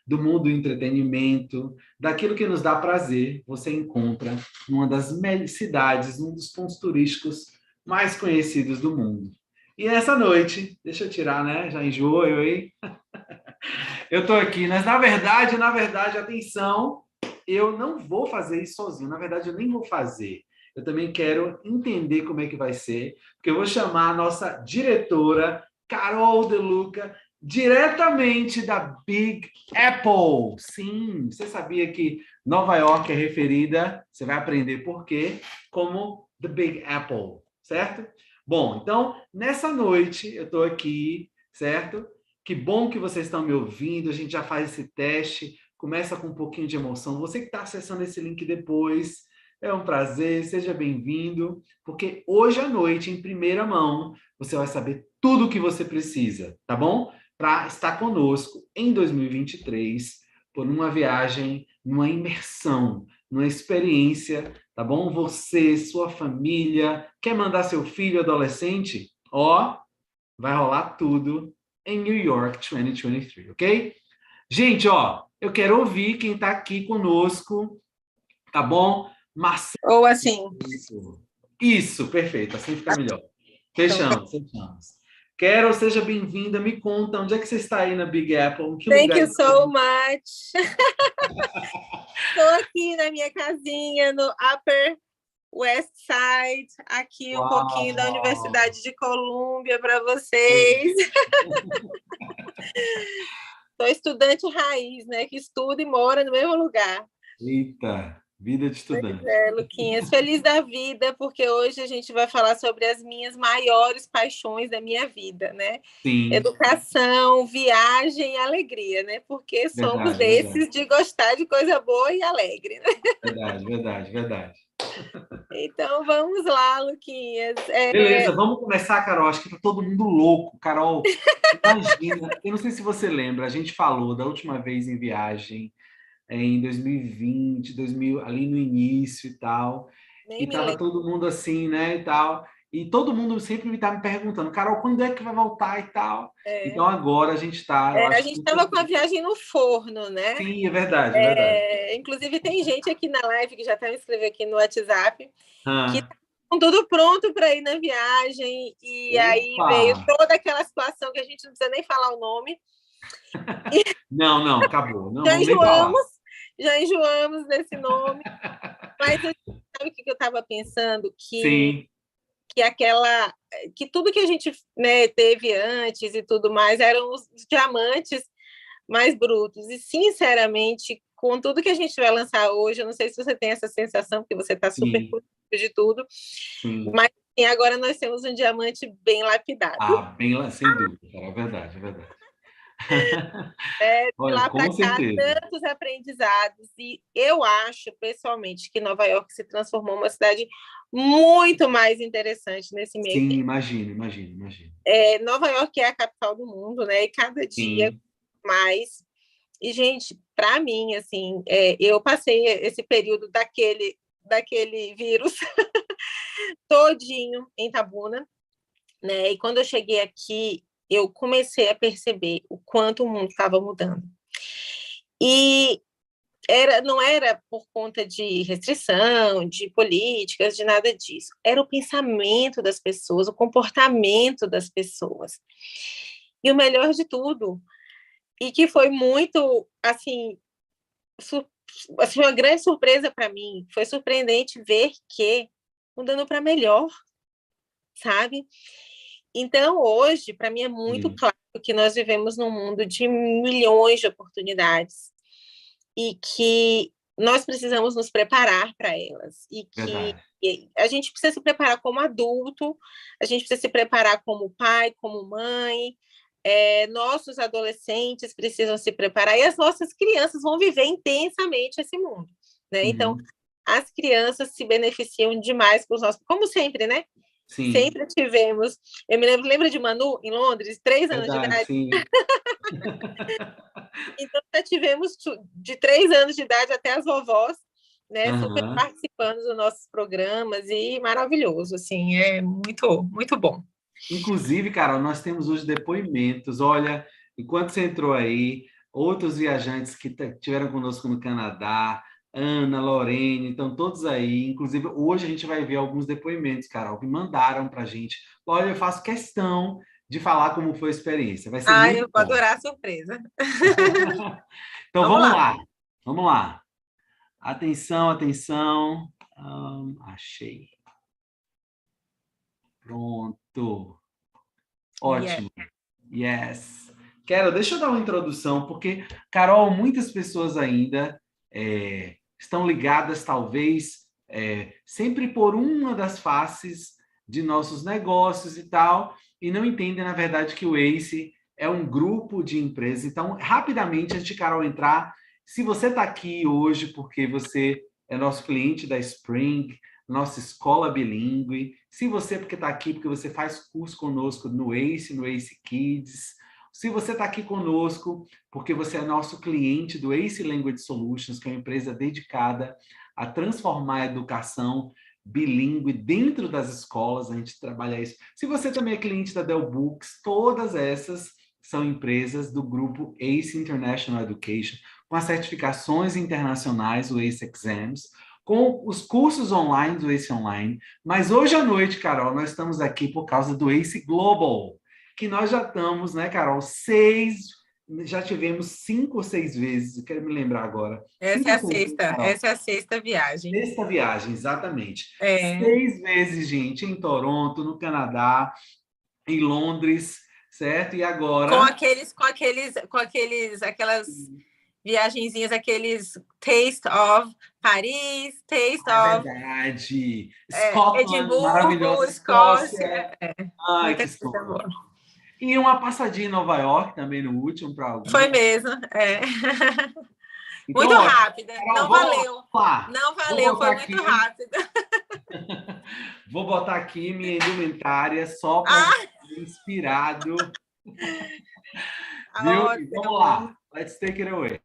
do mundo do entretenimento, daquilo que nos dá prazer, você encontra numa das cidades, num dos pontos turísticos mais conhecidos do mundo. E nessa noite, deixa eu tirar, né? Já enjoou eu aí? Eu estou aqui, mas na verdade, atenção, eu não vou fazer isso sozinho. Na verdade, eu nem vou fazer. Eu também quero entender como é que vai ser, porque eu vou chamar a nossa diretora, Carol De Luca, diretamente da Big Apple. Sim, você sabia que Nova York é referida, você vai aprender por quê, como The Big Apple, certo? Bom, então, nessa noite eu estou aqui, certo? Que bom que vocês estão me ouvindo. A gente já faz esse teste. Começa com um pouquinho de emoção. Você que está acessando esse link depois, é um prazer. Seja bem-vindo, porque hoje à noite, em primeira mão, você vai saber tudo o que você precisa, tá bom? Para estar conosco em 2023, por uma viagem, numa imersão, numa experiência, tá bom? Você, sua família, quer mandar seu filho adolescente? Ó, vai rolar tudo em New York 2023, ok? Gente, ó, eu quero ouvir quem está aqui conosco, tá bom? Marcelo. Ou assim. Isso, perfeito, assim fica melhor. Então, Fechamos. Quero, seja bem-vinda, me conta, onde é que você está aí na Big Apple? Em que thank lugar? you so much. Estou aqui na minha casinha, no Upper West Side, aqui um pouquinho da Universidade de Colômbia para vocês. Sou estudante raiz, né? Que estuda e mora no mesmo lugar. Eita, vida de estudante. Pois é, Luquinhas, feliz da vida, porque hoje a gente vai falar sobre as minhas maiores paixões da minha vida, né? Sim. Educação, viagem e alegria, né? Porque somos desses de gostar de coisa boa e alegre, né? Verdade. Então vamos lá, Luquinhas. Beleza, vamos começar, Carol. Acho que tá todo mundo louco. Carol, imagina, eu não sei se você lembra, a gente falou da última vez em viagem, em 2020, 2000, ali no início e tal, e tava todo mundo assim, né, e tal, e todo mundo sempre me tá me perguntando, Carol, quando é que vai voltar e tal? Então agora a gente está, eu acho a gente estava com a viagem no forno, né? Sim, é verdade. Inclusive tem gente aqui na live que já está me escrevendo aqui no WhatsApp que Ah. tá com tudo pronto para ir na viagem, e aí veio toda aquela situação que a gente não precisa nem falar o nome. Não, acabou. Não, já enjoamos desse nome. Mas sabe o que eu estava pensando? Sim. Que tudo que a gente, né, teve antes e tudo mais eram os diamantes mais brutos. E, sinceramente, com tudo que a gente vai lançar hoje, eu não sei se você tem essa sensação, porque você está super por dentro de tudo, mas assim, agora nós temos um diamante bem lapidado. Sem dúvida, é verdade. De lá para cá, tantos aprendizados. E eu acho, pessoalmente, que Nova York se transformou em uma cidade muito mais interessante nesse meio tempo. Sim, imagino. Nova York é a capital do mundo, né? E cada dia mais. E, gente, para mim, assim, eu passei esse período daquele vírus todinho em Tabuna, né? E quando eu cheguei aqui, eu comecei a perceber o quanto o mundo estava mudando. E não era por conta de restrição, de políticas, de nada disso. Era o pensamento das pessoas, o comportamento das pessoas. E o melhor de tudo, e que foi muito, assim, uma grande surpresa para mim, foi surpreendente ver que mudando para melhor, sabe? Então, hoje, para mim é muito claro que nós vivemos num mundo de milhões de oportunidades e que nós precisamos nos preparar para elas. E que a gente precisa se preparar como adulto, a gente precisa se preparar como pai, como mãe, nossos adolescentes precisam se preparar e as nossas crianças vão viver intensamente esse mundo, né? Então, as crianças se beneficiam demais com os nossos... Como sempre, né? Sim. Sempre tivemos... Eu me lembro de Manu, em Londres, 3 anos de idade. Sim. Então, já tivemos de 3 anos de idade até as vovós, né? Super participando dos nossos programas, e maravilhoso, assim, é muito, muito bom. Inclusive, Carol, nós temos hoje depoimentos. Olha, enquanto você entrou aí, outros viajantes que tiveram conosco no Canadá, Ana, Lorene, estão todos aí. Inclusive, hoje a gente vai ver alguns depoimentos, Carol, que mandaram para a gente. Olha, eu faço questão de falar como foi a experiência. Vai ser Ai, muito eu vou bom. adorar a surpresa. Então, Vamos vamos lá. lá. Vamos lá. Atenção, atenção. Achei. Pronto. Yeah. Ótimo. Yes. Quero, deixa eu dar uma introdução, porque, Carol, muitas pessoas ainda estão ligadas, talvez, sempre por uma das faces de nossos negócios e tal, e não entendem, na verdade, que o ACE é um grupo de empresas. Então, rapidamente, antes de Carol entrar, se você está aqui hoje porque você é nosso cliente da Spring, nossa escola bilíngue, se você porque está aqui porque você faz curso conosco no ACE Kids, se você está aqui conosco porque você é nosso cliente do ACE Language Solutions, que é uma empresa dedicada a transformar a educação bilíngue dentro das escolas, a gente trabalha isso. Se você também é cliente da Dell Books, todas essas são empresas do grupo ACE International Education, com as certificações internacionais, o ACE Exams, com os cursos online do ACE Online. Mas hoje à noite, Carol, nós estamos aqui por causa do ACE Global, que nós já estamos, né, Carol, já tivemos 5 ou 6 vezes, eu quero me lembrar agora. Essa 5 é ou a 6 vezes, sexta, Carol. essa é a sexta viagem. Sexta viagem, exatamente. É. 6 vezes, gente, em Toronto, no Canadá, em Londres, certo? E agora... Aquelas viagenzinhas, aqueles Taste of Paris, Taste É of verdade. Scotland, Edimburgo, maravilhosa Escócia, Escócia. Ai, muita que coisa sonho. boa. E uma passadinha em Nova York também no último para Foi alguns. mesmo, Então, muito ó, rápida, Carol, não vamos valeu, lá. não Vou valeu, botar foi muito aqui, rápida. vou botar aqui minha indumentária só para Ah, inspirado, viu? E vamos ótimo. lá. Let's take it away.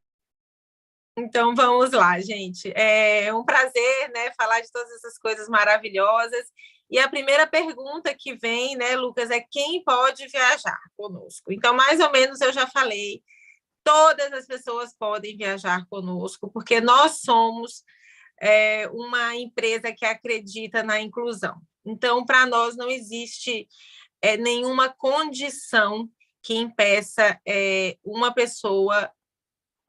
Então vamos lá, gente. É um prazer, né, falar de todas essas coisas maravilhosas. E a primeira pergunta que vem, né, Lucas, é quem pode viajar conosco? Então, mais ou menos eu já falei, todas as pessoas podem viajar conosco, porque nós somos uma empresa que acredita na inclusão. Então, para nós não existe nenhuma condição que impeça uma pessoa,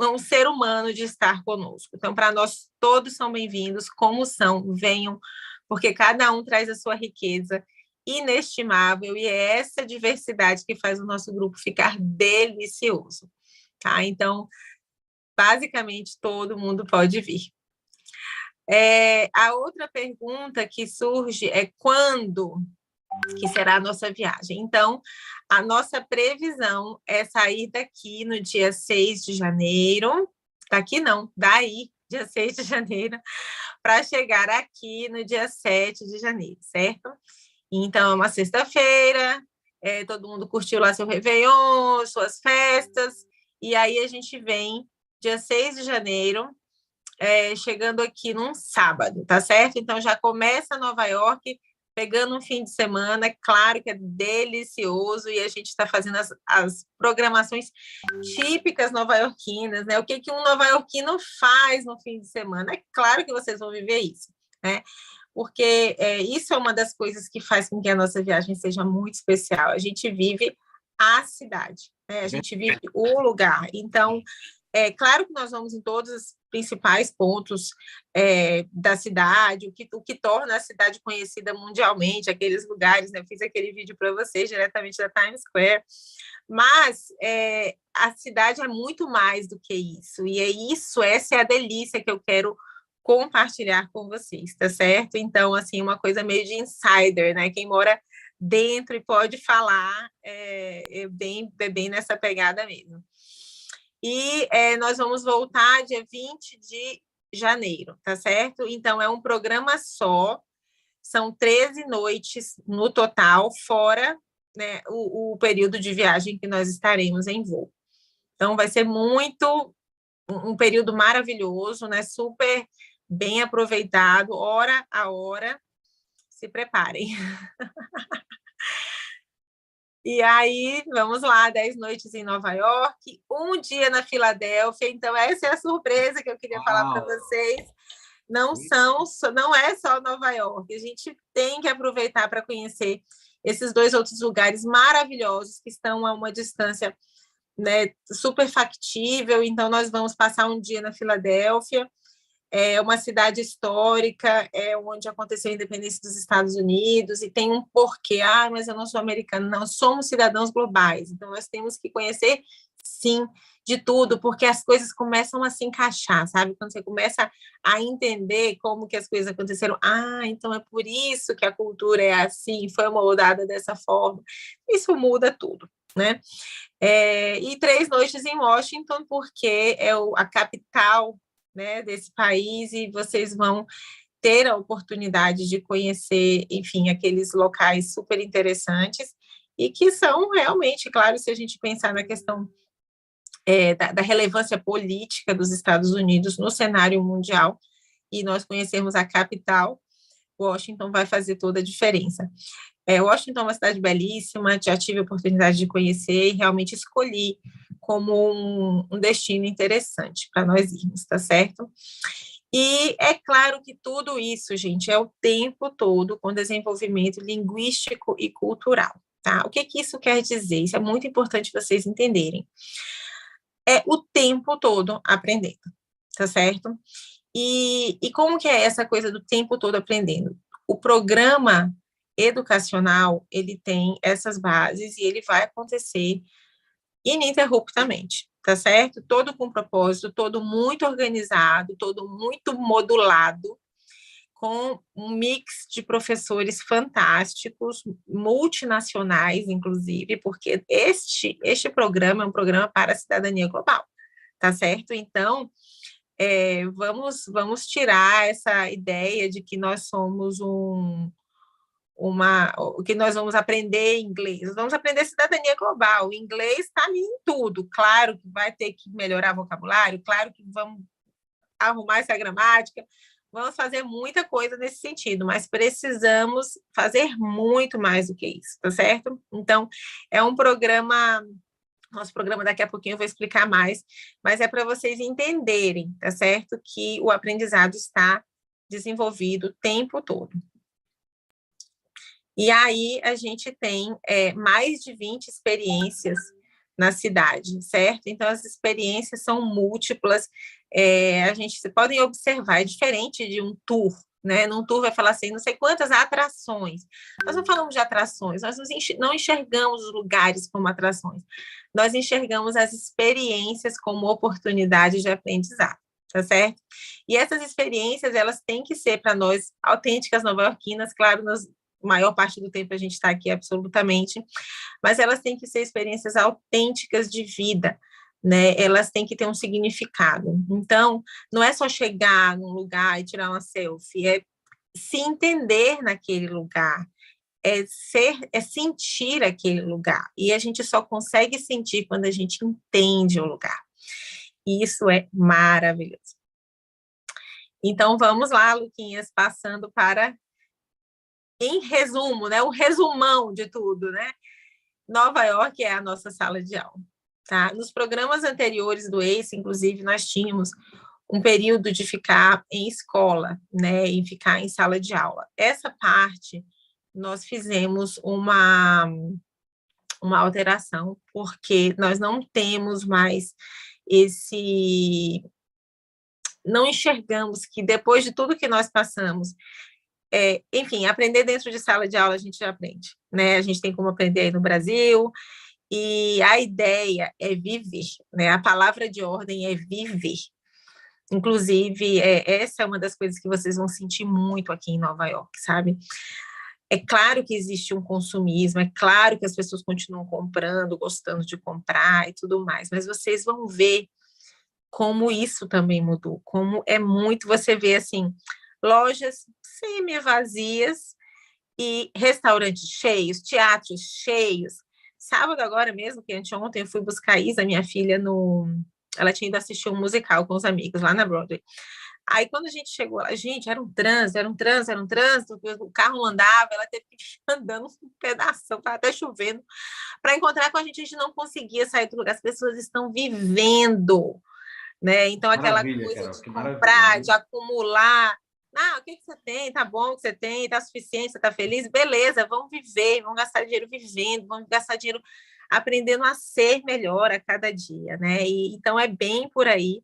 um ser humano de estar conosco. Então, para nós, todos são bem-vindos, como são, venham, porque cada um traz a sua riqueza inestimável e é essa diversidade que faz o nosso grupo ficar delicioso. Tá? Então, basicamente, todo mundo pode vir. A outra pergunta que surge é quando que será a nossa viagem. Então, a nossa previsão é sair daqui no dia 6 de janeiro, daqui não, daí, dia 6 de janeiro, para chegar aqui no dia 7 de janeiro, certo? Então, é uma sexta-feira, todo mundo curtiu lá seu Réveillon, suas festas, e aí a gente vem dia 6 de janeiro, chegando aqui num sábado, tá certo? Então, já começa Nova York, pegando um fim de semana, é claro que é delicioso, e a gente está fazendo as programações típicas nova-iorquinas, né? O que um nova-iorquino faz no fim de semana? É claro que vocês vão viver isso, né? Porque isso é uma das coisas que faz com que a nossa viagem seja muito especial. A gente vive a cidade, né? A gente vive o lugar. Então, claro que nós vamos em todos os principais pontos da cidade, o que torna a cidade conhecida mundialmente, aqueles lugares, né? Eu fiz aquele vídeo para vocês diretamente da Times Square, mas a cidade é muito mais do que isso, e essa é a delícia que eu quero compartilhar com vocês, tá certo? Então, assim, uma coisa meio de insider, né? Quem mora dentro e pode falar é bem nessa pegada mesmo. E nós vamos voltar dia 20 de janeiro, tá certo? Então, é um programa só, são 13 noites no total, fora, né, o período de viagem que nós estaremos em voo. Então, vai ser um período maravilhoso, né? Super bem aproveitado, hora a hora. Se preparem. E aí, vamos lá, 10 noites em Nova York, um dia na Filadélfia. Então, essa é a surpresa que eu queria falar para Uau! vocês. Não é só Nova York. A gente tem que aproveitar para conhecer esses dois outros lugares maravilhosos que estão a uma distância, né, super factível. Então, nós vamos passar um dia na Filadélfia. É uma cidade histórica, é onde aconteceu a independência dos Estados Unidos, e tem um porquê. Ah, mas eu não sou americano. Não, somos cidadãos globais. Então, nós temos que conhecer, sim, de tudo, porque as coisas começam a se encaixar, sabe? Quando você começa a entender como que as coisas aconteceram. Ah, então é por isso que a cultura é assim, foi moldada dessa forma. Isso muda tudo, né? E 3 noites em Washington, porque é a capital, né, desse país, e vocês vão ter a oportunidade de conhecer, enfim, aqueles locais super interessantes e que são realmente, claro, se a gente pensar na questão da relevância política dos Estados Unidos no cenário mundial, e nós conhecermos a capital, Washington vai fazer toda a diferença. Washington é uma cidade belíssima, já tive a oportunidade de conhecer e realmente escolhi como um destino interessante para nós irmos, tá certo? E é claro que tudo isso, gente, é o tempo todo com desenvolvimento linguístico e cultural, tá? O que que isso quer dizer? Isso é muito importante vocês entenderem. É o tempo todo aprendendo, tá certo? E como que é essa coisa do tempo todo aprendendo? O programa educacional, ele tem essas bases e ele vai acontecer ininterruptamente, tá certo? Todo com propósito, todo muito organizado, todo muito modulado, com um mix de professores fantásticos, multinacionais, inclusive, porque este programa é um programa para a cidadania global, tá certo? Então, vamos tirar essa ideia de que nós somos que nós vamos aprender inglês, nós vamos aprender cidadania global. O inglês está ali em tudo. Claro que vai ter que melhorar vocabulário, claro que vamos arrumar essa gramática, vamos fazer muita coisa nesse sentido, mas precisamos fazer muito mais do que isso, tá certo? Então, é um programa. Nosso programa daqui a pouquinho eu vou explicar mais, mas é para vocês entenderem, tá certo? Que o aprendizado está desenvolvido o tempo todo. E aí a gente tem mais de 20 experiências na cidade, certo? Então as experiências são múltiplas, vocês podem observar, é diferente de um tour, né? Num tour vai falar assim, não sei quantas atrações. Nós não falamos de atrações, nós não enxergamos os lugares como atrações, nós enxergamos as experiências como oportunidades de aprendizado, tá certo? E essas experiências, elas têm que ser para nós autênticas nova-iorquinas, claro, maior parte do tempo a gente está aqui absolutamente, mas elas têm que ser experiências autênticas de vida, né? Elas têm que ter um significado. Então, não é só chegar num lugar e tirar uma selfie, é se entender naquele lugar, é sentir aquele lugar. E a gente só consegue sentir quando a gente entende o lugar. E isso é maravilhoso. Então, vamos lá, Luquinhas, passando para, em resumo, né, o resumão de tudo, né? Nova York é a nossa sala de aula, tá? Nos programas anteriores do ACE, inclusive, nós tínhamos um período de ficar em escola, né, em ficar em sala de aula. Essa parte, nós fizemos uma alteração, porque nós não temos mais não enxergamos que depois de tudo que nós passamos, enfim, aprender dentro de sala de aula a gente já aprende, né? A gente tem como aprender aí no Brasil, e a ideia é viver, né? A palavra de ordem é viver. Inclusive, essa é uma das coisas que vocês vão sentir muito aqui em Nova York, sabe? É claro que existe um consumismo, é claro que as pessoas continuam comprando, gostando de comprar e tudo mais, mas vocês vão ver como isso também mudou, como é muito, você vê assim, lojas semi-vazias e restaurantes cheios, teatros cheios. Sábado agora mesmo, que anteontem, eu fui buscar a Isa, minha filha, ela tinha ido assistir um musical com os amigos lá na Broadway. Aí, quando a gente chegou lá, gente, era um trânsito, o carro não andava, ela teve que ir andando um pedaço, estava até chovendo, para encontrar com a gente não conseguia sair do lugar, as pessoas estão vivendo, né? Então, aquela Maravilha, coisa Carol, de que maravilha, comprar, né? de acumular, o que você tem? Tá bom o que você tem? Tá suficiente? Você tá feliz? Beleza, vamos viver, vamos gastar dinheiro vivendo, vamos gastar dinheiro aprendendo a ser melhor a cada dia, né? E, então, é bem por aí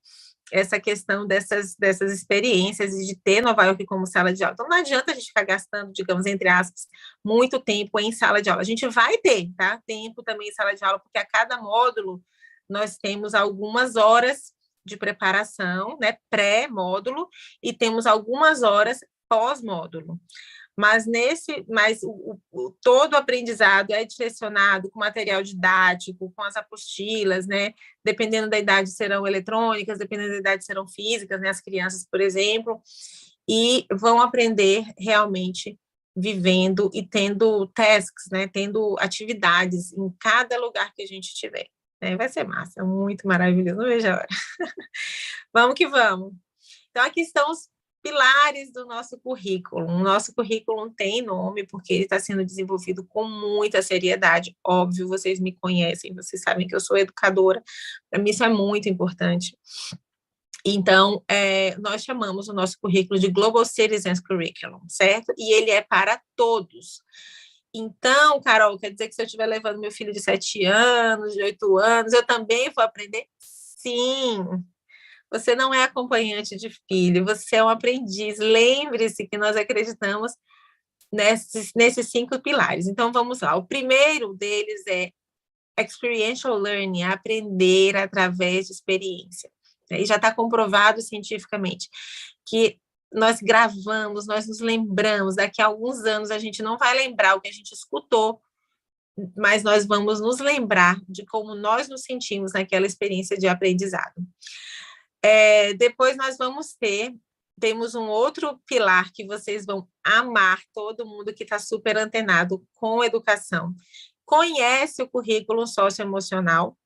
essa questão dessas experiências e de ter Nova York como sala de aula. Então, não adianta a gente ficar gastando, digamos, entre aspas, muito tempo em sala de aula. A gente vai ter, tá? Tempo também em sala de aula, porque a cada módulo nós temos algumas horas de preparação, né, pré-módulo, e temos algumas horas pós-módulo. Mas todo o aprendizado é direcionado com material didático, com as apostilas, né? Dependendo da idade serão eletrônicas, dependendo da idade serão físicas, né? As crianças, por exemplo, e vão aprender realmente vivendo e tendo tasks, né? Tendo atividades em cada lugar que a gente tiver. Né? Vai ser massa, muito maravilhoso, não vejo a hora. Vamos que vamos. Então, aqui estão os pilares do nosso currículo. O nosso currículo tem nome, porque ele está sendo desenvolvido com muita seriedade. Óbvio, vocês me conhecem, vocês sabem que eu sou educadora, para mim isso é muito importante. Então, nós chamamos o nosso currículo de Global Citizens Curriculum, certo? E ele é para todos. Então, Carol, quer dizer que se eu estiver levando meu filho de 7 anos, de 8 anos, eu também vou aprender? Sim, você não é acompanhante de filho, você é um aprendiz. Lembre-se que nós acreditamos nesses 5 pilares. Então, vamos lá. O primeiro deles é experiential learning, aprender através de experiência. E já está comprovado cientificamente que nós gravamos, nós nos lembramos, daqui a alguns anos a gente não vai lembrar o que a gente escutou, mas nós vamos nos lembrar de como nós nos sentimos naquela experiência de aprendizado. Depois nós temos um outro pilar que vocês vão amar, todo mundo que está super antenado com educação. Conhece o currículo socioemocional,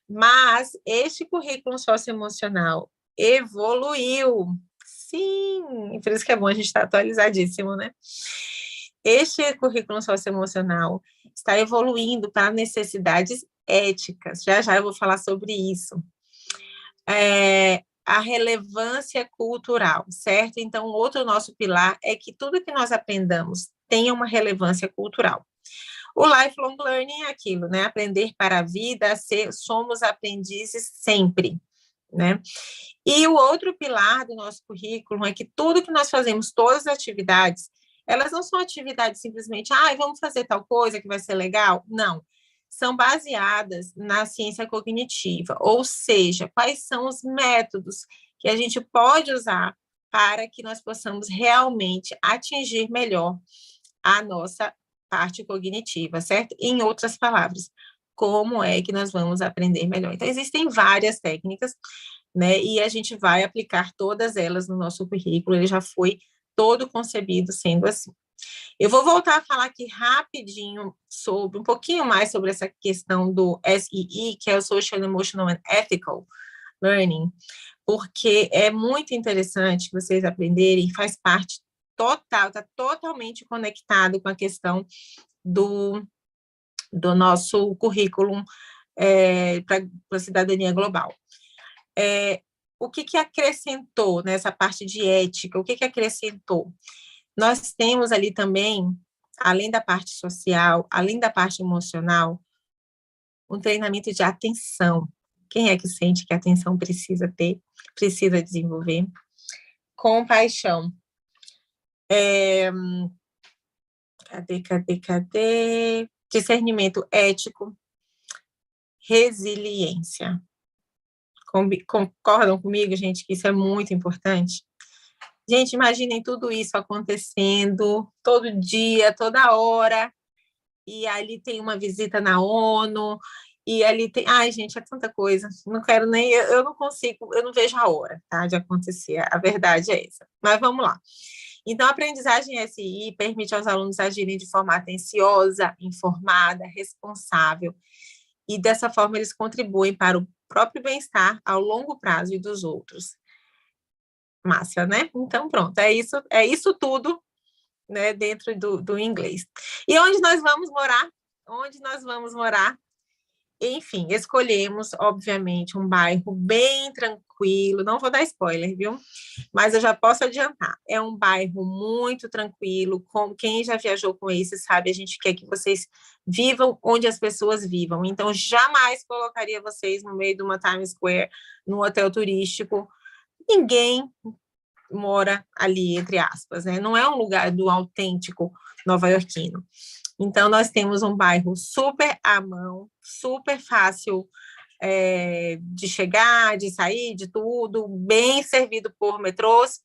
mas este currículo socioemocional evoluiu. Sim, por isso que é bom a gente estar atualizadíssimo, né? Este currículo socioemocional está evoluindo para necessidades éticas. Já já eu vou falar sobre isso. A relevância cultural, certo? Então, outro nosso pilar é que tudo que nós aprendamos tenha uma relevância cultural. O lifelong learning é aquilo, né? Aprender para a vida, somos aprendizes sempre, né? E o outro pilar do nosso currículo é que tudo que nós fazemos, todas as atividades, elas não são atividades simplesmente, vamos fazer tal coisa que vai ser legal. Não. São baseadas na ciência cognitiva, ou seja, quais são os métodos que a gente pode usar para que nós possamos realmente atingir melhor a nossa parte cognitiva, certo? Em outras palavras, como é que nós vamos aprender melhor? Então, existem várias técnicas, né? E a gente vai aplicar todas elas no nosso currículo, ele já foi todo concebido sendo assim. Eu vou voltar a falar aqui rapidinho um pouquinho mais sobre essa questão do SEE, que é o Social, Emotional and Ethical Learning, porque é muito interessante vocês aprenderem, faz parte total, está totalmente conectado com a questão do nosso currículo para a cidadania global. O que acrescentou nessa parte de ética? O que acrescentou? Nós temos ali também, além da parte social, além da parte emocional, um treinamento de atenção. Quem é que sente que a atenção precisa ter, precisa desenvolver? Compaixão. Cadê? Discernimento ético, resiliência. Concordam comigo, gente, que isso é muito importante? Gente, imaginem tudo isso acontecendo todo dia, toda hora, e ali tem uma visita na ONU, e ali tem... Ai, gente, é tanta coisa, não quero nem... Eu não consigo, eu não vejo a hora, tá, de acontecer, a verdade é essa. Mas vamos lá. Então, a aprendizagem SI permite aos alunos agirem de forma atenciosa, informada, responsável, e dessa forma eles contribuem para o próprio bem-estar ao longo prazo e dos outros. Massa, né? Então, pronto, é isso tudo, né, dentro do inglês. E onde nós vamos morar? Onde nós vamos morar? Enfim, escolhemos, obviamente, um bairro bem tranquilo. Não vou dar spoiler, viu? Mas eu já posso adiantar. É um bairro muito tranquilo. Como quem já viajou com esse sabe, a gente quer que vocês vivam onde as pessoas vivam. Então, jamais colocaria vocês no meio de uma Times Square, num hotel turístico. Ninguém mora ali, entre aspas, né? Não é um lugar do autêntico nova-iorquino. Então, nós temos um bairro super à mão, super fácil de chegar, de sair, de tudo, bem servido por metrôs,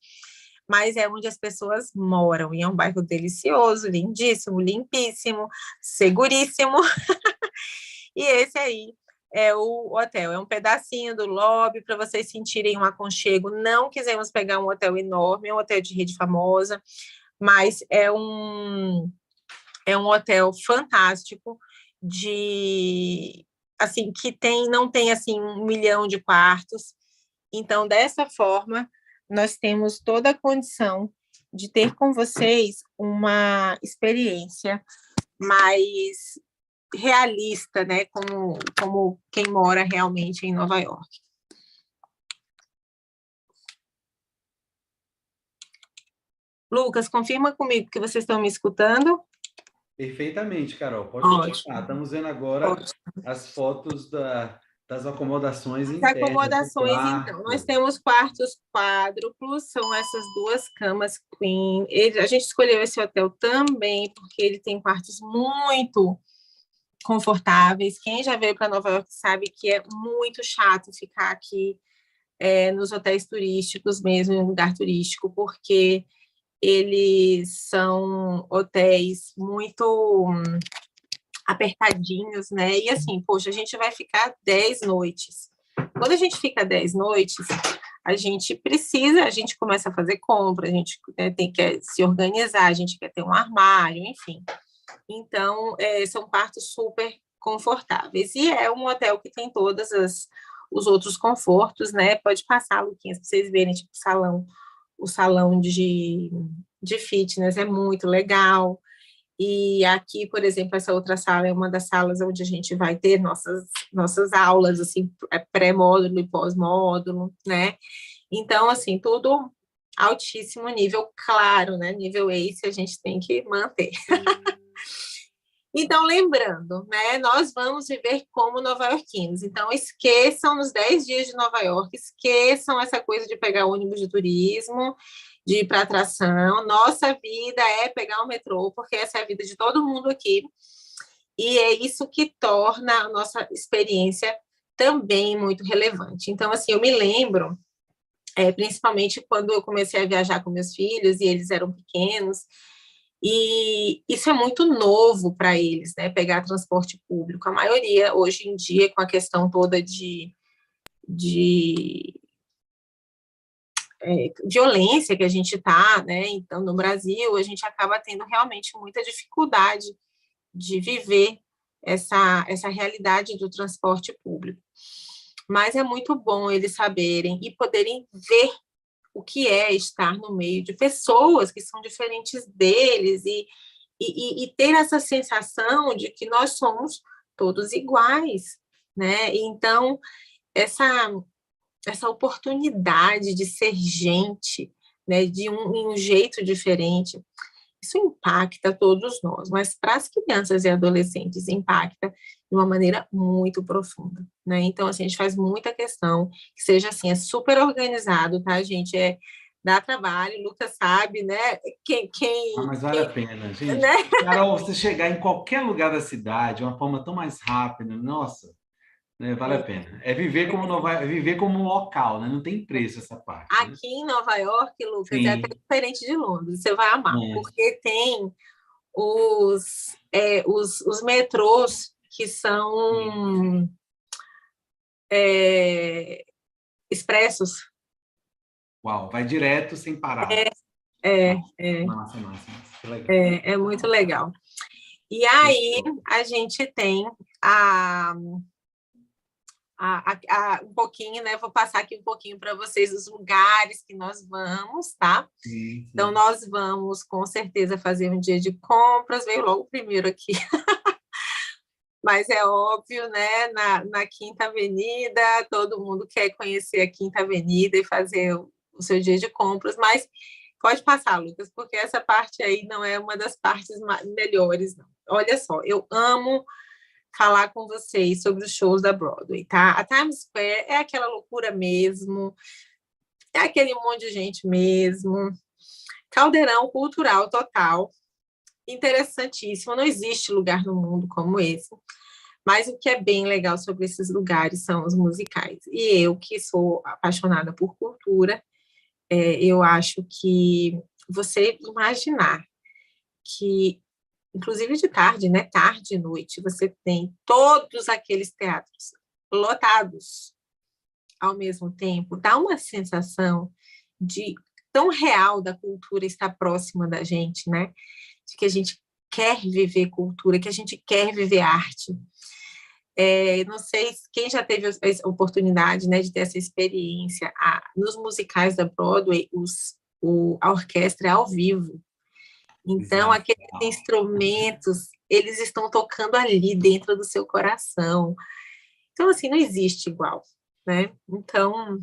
mas é onde as pessoas moram, e é um bairro delicioso, lindíssimo, limpíssimo, seguríssimo, e esse aí é o hotel, é um pedacinho do lobby para vocês sentirem um aconchego. Não quisemos pegar um hotel enorme, é um hotel de rede famosa, mas é um hotel fantástico de assim que não tem assim 1 milhão de quartos. Então, dessa forma, nós temos toda a condição de ter com vocês uma experiência mais realista, né? Como quem mora realmente em Nova York. Lucas, confirma comigo que vocês estão me escutando? Perfeitamente, Carol. Pode Ótimo. continuar. Estamos vendo agora as fotos das acomodações As internas do acomodações, então, nós quarto. temos quartos quádruplos, são essas 2 camas queen. A gente escolheu esse hotel também porque ele tem quartos muito confortáveis. Quem já veio para Nova York sabe que é muito chato ficar aqui nos hotéis turísticos mesmo, em lugar turístico, porque eles são hotéis muito apertadinhos, né? E assim, poxa, a gente vai ficar 10 noites. Quando a gente fica 10 noites, a gente começa a fazer compra, a gente tem que se organizar, a gente quer ter um armário, enfim. Então, são quartos super confortáveis. E é um hotel que tem os outros confortos, né? Pode passar, Luquinhas, para vocês verem, tipo, o salão de fitness é muito legal. E aqui, por exemplo, essa outra sala é uma das salas onde a gente vai ter nossas aulas, assim, pré-módulo e pós-módulo, né? Então, assim, tudo altíssimo nível, claro, né? Nível ACE a gente tem que manter. Então, lembrando, né? Nós vamos viver como nova-iorquinos. Então, esqueçam nos 10 dias de Nova York, esqueçam essa coisa de pegar ônibus de turismo, de ir para atração. Nossa vida é pegar o metrô, porque essa é a vida de todo mundo aqui. E é isso que torna a nossa experiência também muito relevante. Então, assim, eu me lembro, principalmente quando eu comecei a viajar com meus filhos e eles eram pequenos, e isso é muito novo para eles, né? Pegar transporte público. A maioria, hoje em dia, com a questão toda de violência que a gente está, né? Então, no Brasil, a gente acaba tendo realmente muita dificuldade de viver essa realidade do transporte público. Mas é muito bom eles saberem e poderem ver o que é estar no meio de pessoas que são diferentes deles e ter essa sensação de que nós somos todos iguais, né? Então, essa oportunidade de ser gente, né, de um jeito diferente, isso impacta todos nós, mas para as crianças e adolescentes impacta de uma maneira muito profunda, né? Então, assim, a gente faz muita questão que seja assim, é super organizado, tá, gente? Dá trabalho, o Lucas sabe, né? Mas vale a pena, gente. Né? Carol, você chegar em qualquer lugar da cidade de uma forma tão mais rápida, nossa, né, vale a pena. É viver como um local, né? Não tem preço essa parte, né? Aqui em Nova York, Lucas, é até Sim. diferente de Londres, você vai amar, É. porque tem os metrôs que são expressos. Uau, vai direto sem parar. É, Massa, é, massa, massa. Que legal. é muito legal. E aí a gente tem a um pouquinho, né? Vou passar aqui um pouquinho para vocês os lugares que nós vamos, tá? Sim, Então, sim. nós vamos, com certeza, fazer um dia de compras. Veio logo o primeiro aqui. Mas é óbvio, né? Na Quinta Avenida, todo mundo quer conhecer a Quinta Avenida e fazer o seu dia de compras, mas pode passar, Lucas, porque essa parte aí não é uma das partes melhores, não. Olha só, eu amo falar com vocês sobre os shows da Broadway, tá? A Times Square é aquela loucura mesmo, é aquele monte de gente mesmo, caldeirão cultural total, interessantíssimo, não existe lugar no mundo como esse. Mas o que é bem legal sobre esses lugares são os musicais. E eu, que sou apaixonada por cultura, eu acho que você imaginar que, inclusive de tarde, né? Tarde e noite, você tem todos aqueles teatros lotados ao mesmo tempo, dá uma sensação de tão real da cultura estar próxima da gente, né? De que a gente quer viver cultura, que a gente quer viver arte. Não sei quem já teve a oportunidade, né, de ter essa experiência. Nos musicais da Broadway, a orquestra é ao vivo. Então, Exato. aqueles instrumentos, eles estão tocando ali dentro do seu coração. Então, assim, não existe igual, né? Então,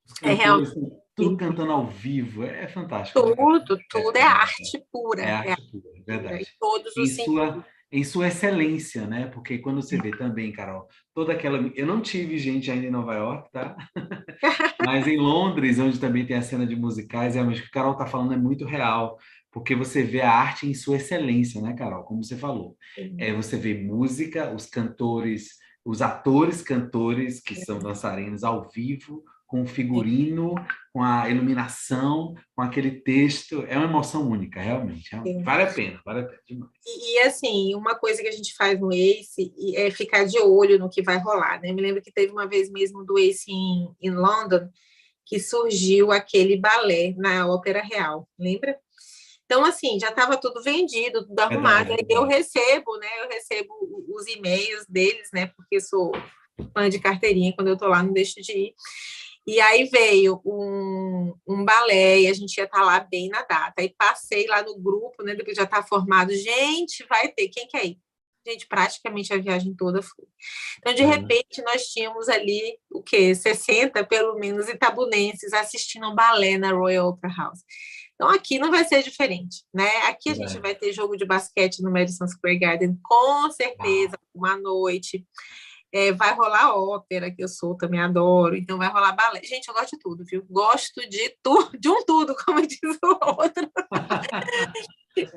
Os é realmente cantores, tudo cantando ao vivo, é fantástico, né, cara? tudo é arte É pura, arte pura, é pura, verdade. em todos Em os sua, sentidos. em sua excelência, né? Porque quando você vê também, Carol, toda aquela. Eu não tive gente ainda em Nova York, tá? Mas em Londres, onde também tem a cena de musicais, realmente o que a Carol está falando é muito real, porque você vê a arte em sua excelência, né, Carol? Como você falou. Você vê música, os cantores, os atores cantores, que são dançarinos ao vivo, com o figurino, com a iluminação, com aquele texto. É uma emoção única, realmente. Vale a pena demais. Assim, uma coisa que a gente faz no Ace é ficar de olho no que vai rolar, né? Eu me lembro que teve uma vez mesmo do Ace em London, que surgiu aquele balé na Ópera Real, lembra? Então, assim, já estava tudo vendido, tudo arrumado. Verdade, Aí eu verdade. recebo, né? Eu recebo os e-mails deles, né? Porque sou fã de carteirinha, quando eu estou lá, não deixo de ir. E aí veio um balé e a gente ia estar lá bem na data. Aí passei lá no grupo, né? Depois já está formado. Gente, vai ter. Quem quer ir? Gente, praticamente a viagem toda foi. Então, de Uhum. repente, nós tínhamos ali, o quê? 60, pelo menos, itabunenses assistindo um balé na Royal Opera House. Então, aqui não vai ser diferente, né? Aqui a gente Verdade. vai ter jogo de basquete no Madison Square Garden, com Ah, certeza, uma noite. Vai rolar ópera, que eu sou, também adoro. Então, vai rolar balé. Gente, eu gosto de tudo, viu? Gosto de tudo, de um tudo, como diz o outro.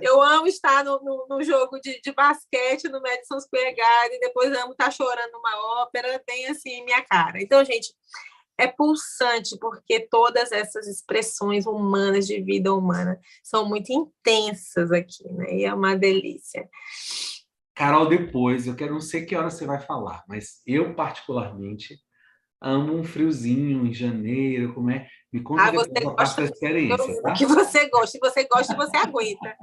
Eu amo estar no jogo de basquete no Madison Square Garden, depois amo estar chorando numa ópera, bem assim, minha cara. Então, gente, é pulsante, porque todas essas expressões humanas de vida humana são muito intensas aqui, né? E é uma delícia. Carol, depois, eu quero não sei que hora você vai falar, mas eu particularmente amo um friozinho em janeiro, como é? Me conta Ah, você depois a parte gosta da experiência, do que tá? você gosta. Se você gosta, você aguenta.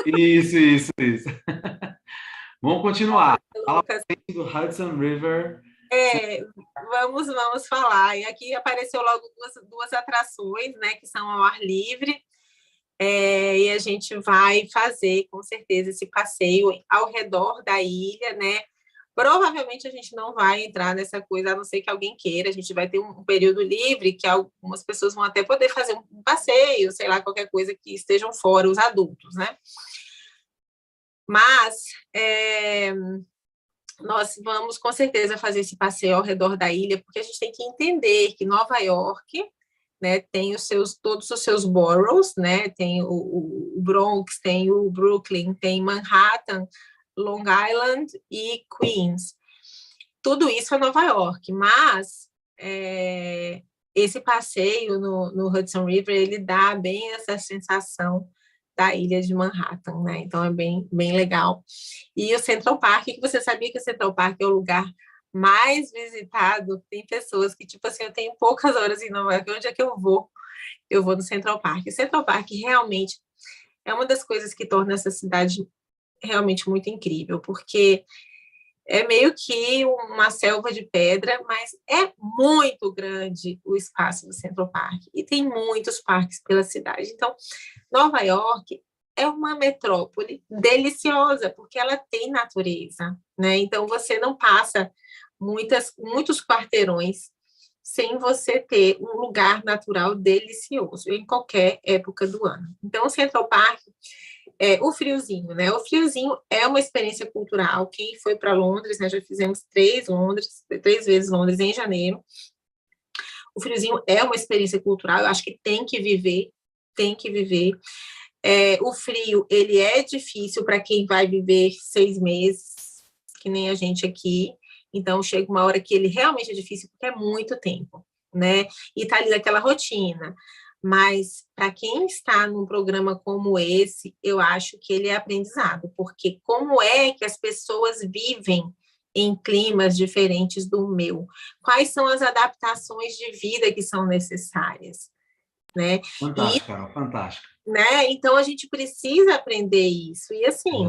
Isso. Vamos continuar. Fala Lucas, do Hudson River. vamos falar. E aqui apareceu logo duas atrações, né, que são ao ar livre. E a gente vai fazer, com certeza, esse passeio ao redor da ilha, né? Provavelmente a gente não vai entrar nessa coisa, a não ser que alguém queira. A gente vai ter um período livre, que algumas pessoas vão até poder fazer um passeio, sei lá, qualquer coisa que estejam fora, os adultos, né? Mas nós vamos com certeza fazer esse passeio ao redor da ilha, porque a gente tem que entender que Nova York, né, tem todos os seus boroughs, né, tem o Bronx, tem o Brooklyn, tem Manhattan, Long Island e Queens. Tudo isso é Nova York, mas esse passeio no Hudson River, ele dá bem essa sensação da ilha de Manhattan, né? Então é bem, bem legal. E o Central Park, que você sabia que o Central Park é o lugar mais visitado? Tem pessoas que, tipo assim, eu tenho poucas horas em Nova York, onde é que eu vou? Eu vou no Central Park. O Central Park realmente é uma das coisas que torna essa cidade realmente muito incrível, porque É meio que uma selva de pedra, mas é muito grande o espaço do Central Park e tem muitos parques pela cidade. Então, Nova York é uma metrópole deliciosa, porque ela tem natureza, né? Então, você não passa muitos quarteirões sem você ter um lugar natural delicioso em qualquer época do ano. Então, o Central Park o friozinho, né? O friozinho é uma experiência cultural. Quem foi para Londres, né? Já fizemos 3 vezes Londres em janeiro. O friozinho é uma experiência cultural. Eu acho que tem que viver, tem que viver. O frio, ele é difícil para quem vai viver 6 meses, que nem a gente aqui. Então, chega uma hora que ele realmente é difícil, porque é muito tempo, né? E tá ali naquela rotina. Mas, para quem está num programa como esse, eu acho que ele é aprendizado, porque como é que as pessoas vivem em climas diferentes do meu? Quais são as adaptações de vida que são necessárias, né? Fantástico, Carol, fantástico. Né? Então, a gente precisa aprender isso. E, assim,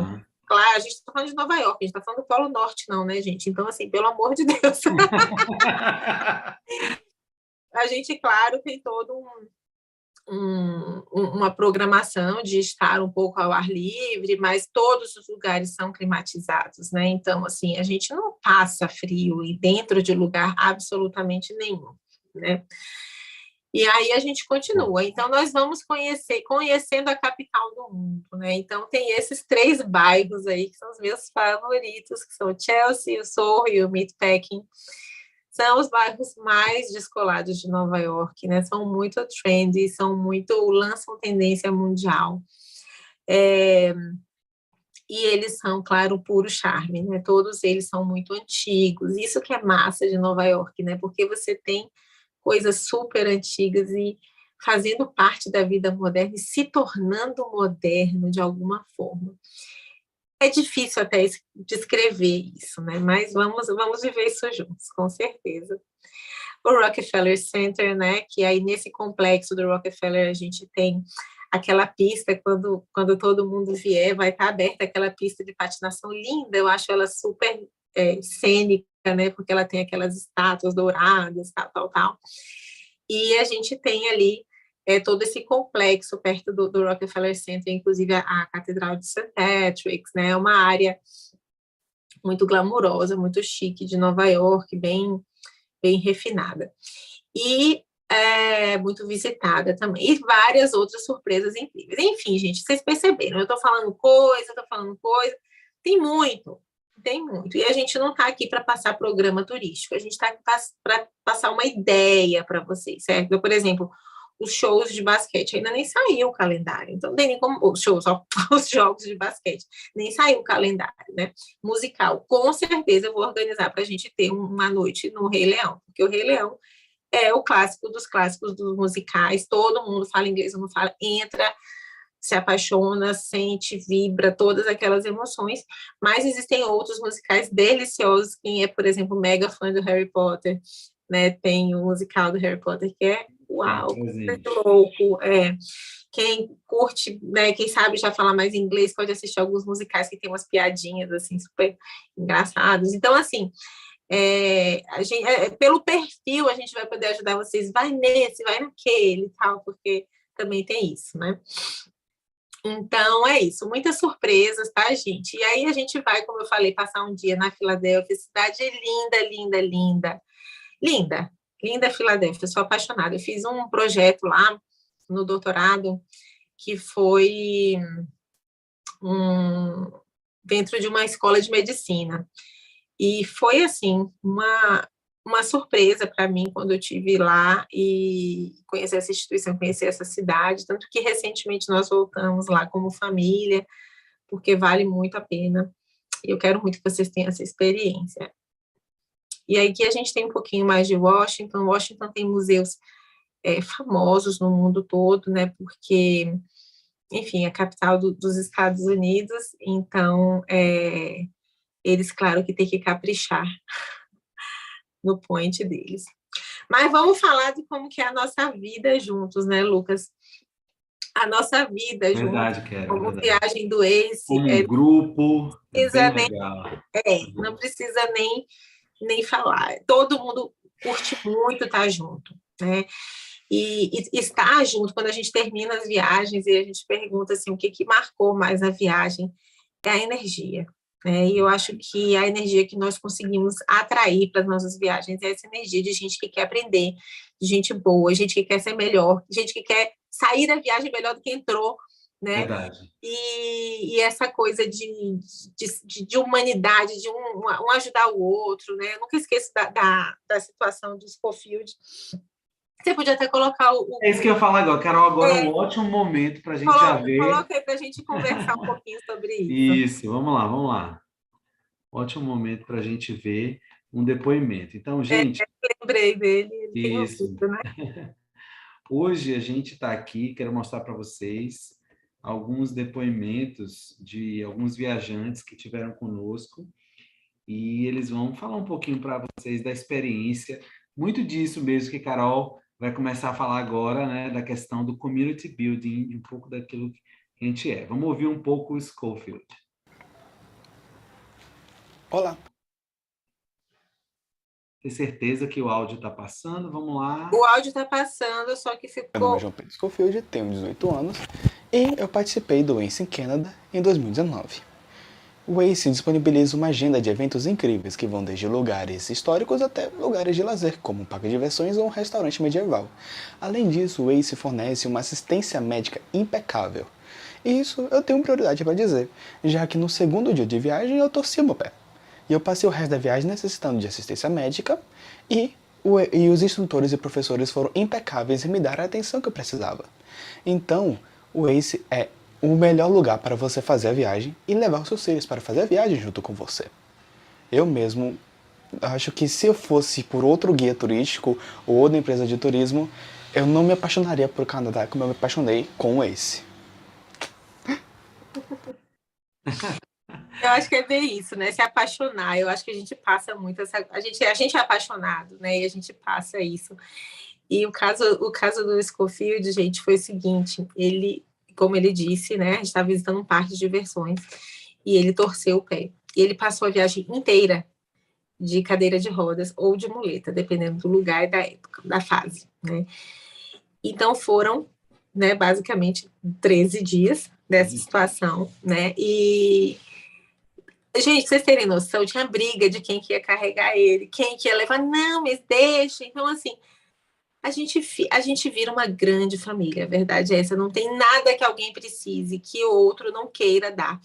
claro, a gente está falando de Nova York, a gente está falando do Polo Norte, não, né, gente? Então, assim, pelo amor de Deus. A gente, claro, tem todo uma programação de estar um pouco ao ar livre, mas todos os lugares são climatizados, né? Então, assim, a gente não passa frio e dentro de lugar absolutamente nenhum, né? E aí a gente continua. Então, nós vamos conhecendo a capital do mundo, né? Então, tem esses 3 bairros aí que são os meus favoritos, que são o Chelsea, o Soho e o Meatpacking. São os bairros mais descolados de Nova York, né? São muito trendy, lançam tendência mundial. E eles são, claro, puro charme, né? Todos eles são muito antigos. Isso que é massa de Nova York, né? Porque você tem coisas super antigas e fazendo parte da vida moderna e se tornando moderno de alguma forma. É difícil até descrever isso, né? Mas vamos viver isso juntos, com certeza. O Rockefeller Center, né? Que aí nesse complexo do Rockefeller a gente tem aquela pista, quando todo mundo vier, vai estar aberta aquela pista de patinação linda, eu acho ela super cênica, né? Porque ela tem aquelas estátuas douradas, tal. E a gente tem ali todo esse complexo perto do Rockefeller Center, inclusive a Catedral de St. Patrick's, né? É uma área muito glamurosa, muito chique de Nova York, bem refinada. E muito visitada também. E várias outras surpresas incríveis. Enfim, gente, vocês perceberam, eu estou falando coisa, tem muito. E a gente não está aqui para passar programa turístico, a gente está aqui para passar uma ideia para vocês, certo? Então, por exemplo, os shows de basquete, ainda nem saiu o calendário, então não tem nem como, os jogos de basquete, nem saiu o calendário, né? Musical, com certeza eu vou organizar para a gente ter uma noite no Rei Leão, porque o Rei Leão é o clássico dos clássicos dos musicais, todo mundo fala inglês, não fala, entra, se apaixona, sente, vibra, todas aquelas emoções, mas existem outros musicais deliciosos, quem é, por exemplo, mega fã do Harry Potter, né, tem o musical do Harry Potter que é uau, muito louco, quem curte, né, quem sabe já falar mais inglês, pode assistir alguns musicais que tem umas piadinhas, assim, super engraçadas, então, assim, pelo perfil a gente vai poder ajudar vocês, vai nesse, vai naquele e tal, porque também tem isso, né? Então, é isso, muitas surpresas, tá, gente? E aí a gente vai, como eu falei, passar um dia na Filadélfia, cidade linda Filadélfia, sou apaixonada. Eu fiz um projeto lá no doutorado que foi dentro de uma escola de medicina. E foi, assim, uma surpresa para mim quando eu estive lá e conhecer essa instituição, conhecer essa cidade, tanto que recentemente nós voltamos lá como família, porque vale muito a pena, e eu quero muito que vocês tenham essa experiência. E aí que a gente tem um pouquinho mais de Washington tem museus famosos no mundo todo, né, porque, enfim, é a capital dos Estados Unidos, então, eles, claro, que tem que caprichar no point deles. Mas vamos falar de como que é a nossa vida juntos, né, Lucas? a nossa vida junto, Verdade, Kera, como verdade. viagem do Ace, Como um grupo, é bem precisa nem, legal. não precisa nem falar. Todo mundo curte muito estar junto, né? E estar junto, quando a gente termina as viagens e a gente pergunta assim, o que marcou mais a viagem, é a energia. Né? E eu acho que a energia que nós conseguimos atrair para as nossas viagens é essa energia de gente que quer aprender, de gente boa, gente que quer ser melhor, gente que quer sair da viagem melhor do que entrou, né? Verdade. E essa coisa de humanidade, de um ajudar o outro, né? Eu nunca esqueço da situação do Schofield. Você podia até colocar É isso que eu falo agora. Carol, agora é um é, ótimo momento para a gente já ver. coloca aí para a gente conversar um pouquinho sobre isso. Isso, vamos lá, vamos lá. Ótimo momento para a gente ver um depoimento. Então, gente, Lembrei dele, ele tem um isso. vídeo, né? Hoje a gente está aqui, quero mostrar para vocês alguns depoimentos de alguns viajantes que tiveram conosco e eles vão falar um pouquinho para vocês da experiência, muito disso mesmo que Carol vai começar a falar agora, né, da questão do community building, um pouco daquilo que a gente é. Vamos ouvir um pouco o Schofield. Olá. Tem certeza que o áudio está passando? Vamos lá. O áudio está passando, só que ficou... Meu nome é João Pedro Schofield, tenho 18 anos e eu participei do ACE em Canadá em 2019. O ACE disponibiliza uma agenda de eventos incríveis que vão desde lugares históricos até lugares de lazer, como um parque de diversões ou um restaurante medieval. Além disso, o ACE fornece uma assistência médica impecável. E isso eu tenho prioridade para dizer, já que no segundo dia de viagem eu torci o meu pé. E eu passei o resto da viagem necessitando de assistência médica e os instrutores e professores foram impecáveis em me dar a atenção que eu precisava. Então, o ACE é o melhor lugar para você fazer a viagem e levar os seus filhos para fazer a viagem junto com você. Eu mesmo acho que se eu fosse por outro guia turístico ou outra empresa de turismo, eu não me apaixonaria por Canadá como eu me apaixonei com o ACE. Eu acho que é bem isso, né? Se apaixonar. Eu acho que a gente passa muito essa... A gente é apaixonado, né? E a gente passa isso. E o caso do Schofield, gente, foi o seguinte: ele, como ele disse, né? A gente estava visitando um parque de diversões e ele torceu o pé. E ele passou a viagem inteira de cadeira de rodas ou de muleta, dependendo do lugar e da época, da fase, né? Então foram, né, basicamente 13 dias dessa situação, né? E gente, vocês terem noção, tinha briga de quem que ia carregar ele, quem que ia levar, não, mas deixa. Então, assim, a gente vira uma grande família, a verdade é essa. Não tem nada que alguém precise, que o outro não queira dar.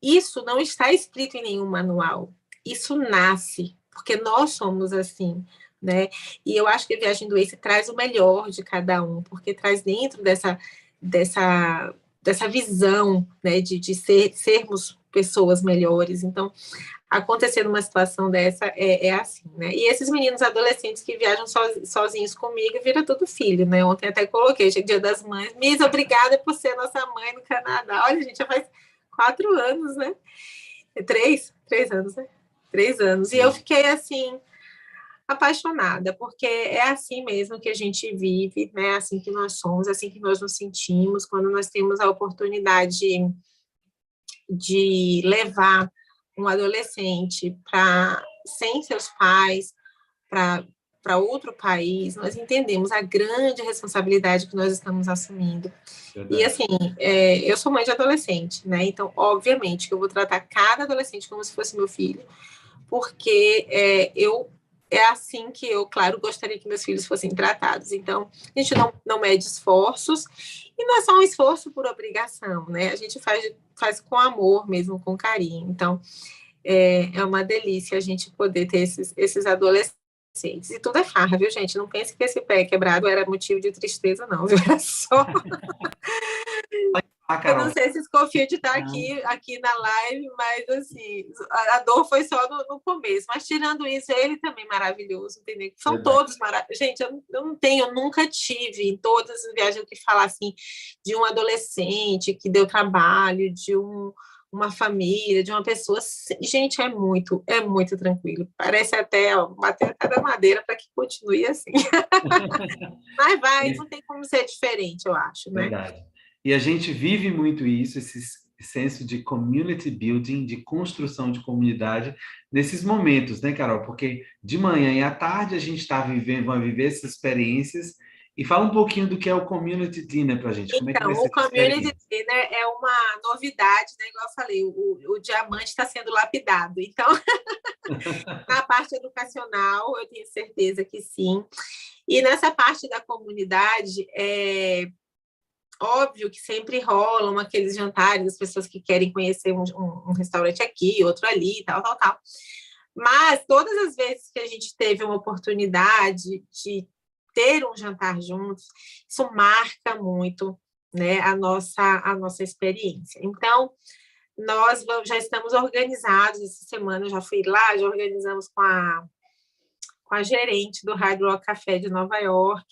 Isso não está escrito em nenhum manual. Isso nasce, porque nós somos assim, né? E eu acho que a Viagem do Ace traz o melhor de cada um, porque traz dentro dessa visão, né, de sermos pessoas melhores. Então, acontecer numa situação dessa é assim, né? E esses meninos adolescentes que viajam sozinhos comigo, vira tudo filho, né? Ontem até coloquei, Dia das Mães, Miss, obrigada por ser nossa mãe no Canadá. Olha, a gente já faz 4 anos, né? 3 anos, né? 3 anos. E eu fiquei, assim, apaixonada, porque é assim mesmo que a gente vive, né? Assim que nós somos, assim que nós nos sentimos, quando nós temos a oportunidade de levar um adolescente para sem seus pais, para outro país, nós entendemos a grande responsabilidade que nós estamos assumindo. Verdade. E assim, eu sou mãe de adolescente, né? Então, obviamente, que eu vou tratar cada adolescente como se fosse meu filho, porque é assim que eu, claro, gostaria que meus filhos fossem tratados. Então, a gente não mede esforços, e não é só um esforço por obrigação, né? A gente faz com amor mesmo, com carinho. Então, é uma delícia a gente poder ter esses adolescentes. E tudo é farra, viu, gente? Não pense que esse pé quebrado era motivo de tristeza, não, viu? Era só... Eu não sei se o Schofield está aqui na live, mas assim, a dor foi só no começo. Mas tirando isso, ele também é maravilhoso, entendeu? São Verdade. todos maravilhosos. Gente, eu nunca tive em todas as viagens que falar assim de um adolescente que deu trabalho, de uma família, de uma pessoa. Gente, é muito tranquilo. Parece até bater até da madeira para que continue assim. Mas não tem como ser diferente, eu acho, né? Verdade. E a gente vive muito isso, esse senso de community building, de construção de comunidade, nesses momentos, né, Carol? Porque de manhã e à tarde a gente está vivendo, vai viver essas experiências. E fala um pouquinho do que é o Community Dinner para a gente. Como é que Então, vai o ser essa Community experiência? Dinner é uma novidade, né? Igual eu falei, o diamante está sendo lapidado. Então, na parte educacional, eu tenho certeza que sim. E nessa parte da comunidade, óbvio que sempre rolam aqueles jantares das pessoas que querem conhecer um restaurante aqui, outro ali, tal, tal, tal. Mas todas as vezes que a gente teve uma oportunidade de ter um jantar juntos, isso marca muito, né, a nossa experiência. Então, nós já estamos organizados essa semana, eu já fui lá, já organizamos com a gerente do Hard Rock Café de Nova York.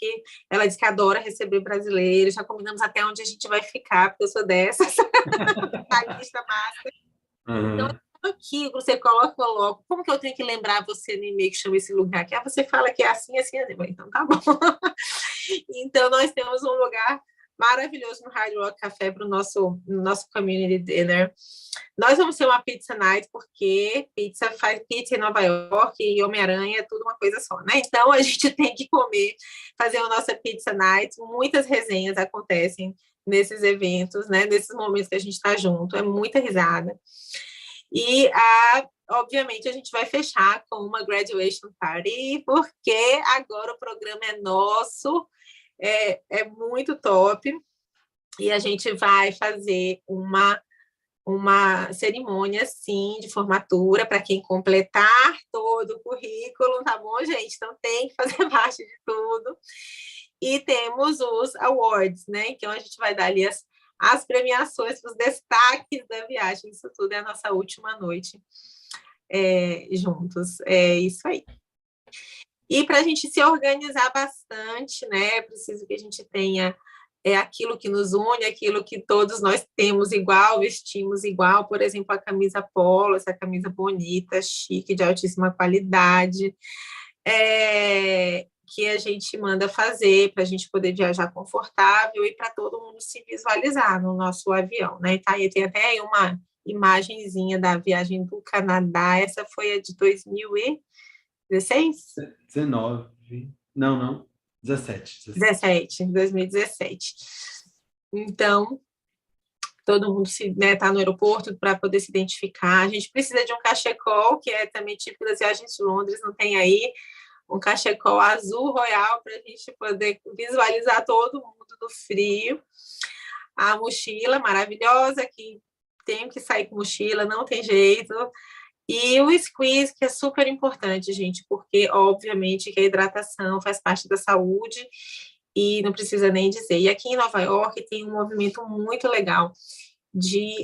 Ela disse que adora receber brasileiros, já combinamos até onde a gente vai ficar, porque eu sou dessas, a lista massa. Então, Uhum. aqui, você coloca logo, como que eu tenho que lembrar você no e-mail que chama esse lugar aqui? Ah, você fala que é assim, assim, assim. Então tá bom. Então, nós temos um lugar maravilhoso no Hard Rock Café para o nosso Community Dinner. Nós vamos ter uma pizza night, porque faz pizza em Nova York e Homem-Aranha é tudo uma coisa só, né? Então, a gente tem que comer, fazer a nossa pizza night. Muitas resenhas acontecem nesses eventos, né? Nesses momentos que a gente está junto. É muita risada. E, obviamente, a gente vai fechar com uma graduation party, porque agora o programa é nosso, é muito top, e a gente vai fazer uma cerimônia, sim, de formatura para quem completar todo o currículo, tá bom, gente? Então, tem que fazer parte de tudo. E temos os awards, né? Então, a gente vai dar ali as premiações, os destaques da viagem. Isso tudo é a nossa última noite juntos. É isso aí. E para a gente se organizar bastante, né? É preciso que a gente tenha aquilo que nos une, aquilo que todos nós temos igual, vestimos igual, por exemplo, a camisa polo, essa camisa bonita, chique, de altíssima qualidade, que a gente manda fazer para a gente poder viajar confortável e para todo mundo se visualizar no nosso avião, né? Tá, e tem até aí uma imagenzinha da viagem do Canadá, essa foi a de 2016? 19. Não. 17. 2017. Então, todo mundo tá no aeroporto para poder se identificar. A gente precisa de um cachecol, que é também típico das viagens de Londres, não tem aí um cachecol azul royal para a gente poder visualizar todo mundo do frio. A mochila maravilhosa, que tem que sair com mochila, não tem jeito. E o squeeze, que é super importante, gente, porque, obviamente, que a hidratação faz parte da saúde e não precisa nem dizer. E aqui em Nova York tem um movimento muito legal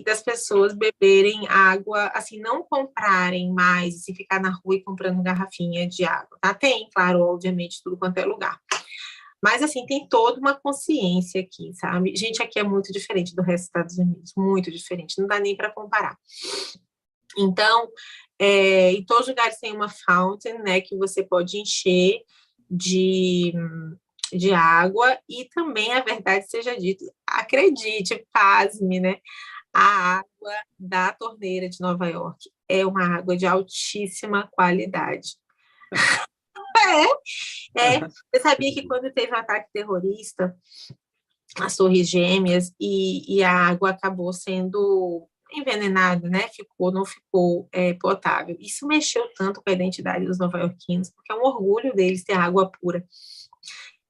das pessoas beberem água, assim, não comprarem mais, assim, ficar na rua e comprando garrafinha de água, tá? Tem, claro, obviamente, tudo quanto é lugar. Mas, assim, tem toda uma consciência aqui, sabe? Gente, aqui é muito diferente do resto dos Estados Unidos, muito diferente, não dá nem para comparar. Então, em todos os lugares tem uma fountain, né, que você pode encher de água, e também, a verdade seja dita, acredite, pasme, né, a água da torneira de Nova York é uma água de altíssima qualidade. Você sabia que quando teve um ataque terrorista, as Torres Gêmeas, e a água acabou sendo envenenada, né? Não ficou potável. Isso mexeu tanto com a identidade dos nova-iorquinos, porque é um orgulho deles ter água pura.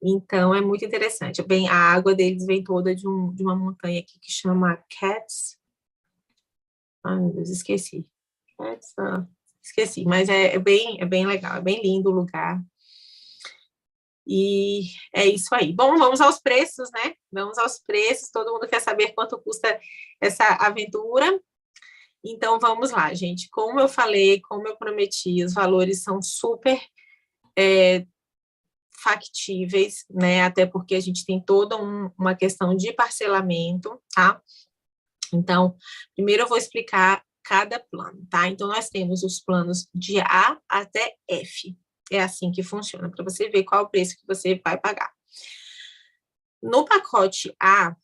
Então, é muito interessante. Bem, a água deles vem toda de uma montanha aqui que chama Cats. Ai, meu Deus, esqueci. Cats, esqueci, mas é bem legal, é bem lindo o lugar. E é isso aí. Bom, vamos aos preços, né? Vamos aos preços. Todo mundo quer saber quanto custa essa aventura. Então, vamos lá, gente. Como eu falei, como eu prometi, os valores são super factíveis, né? Até porque a gente tem toda uma questão de parcelamento, tá? Então, primeiro eu vou explicar cada plano, tá? Então, nós temos os planos de A até F. É assim que funciona, para você ver qual é o preço que você vai pagar. No pacote A,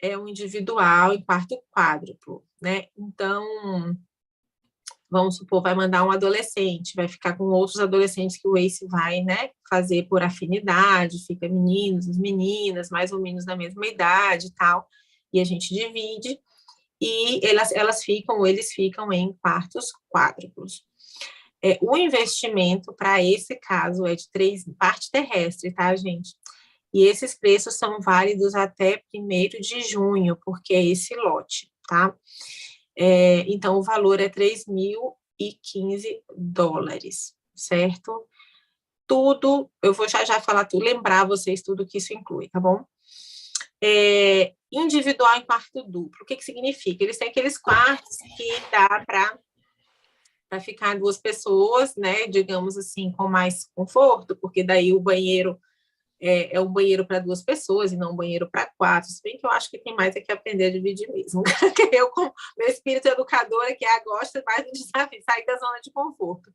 é um individual em quarto quádruplo, né? Então, vamos supor, vai mandar um adolescente, vai ficar com outros adolescentes que o Waze vai, né, fazer por afinidade, fica meninos, meninas, mais ou menos da mesma idade e tal, e a gente divide, e eles ficam em quartos quádruplos. O investimento para esse caso é de 3, parte terrestre, tá, gente? E esses preços são válidos até 1º de junho, porque é esse lote, tá? Então, o valor é $3.015, certo? Tudo, eu vou já falar tudo, lembrar vocês tudo que isso inclui, tá bom? Individual em quarto duplo, o que significa? Eles têm aqueles quartos que dá para ficar 2 pessoas, né, digamos assim, com mais conforto, porque daí o banheiro é um banheiro para 2 pessoas e não um banheiro para 4, se bem que eu acho que tem mais é que aprender a dividir mesmo. Eu, com meu espírito educador, que gosta mais do desafio, sair da zona de conforto.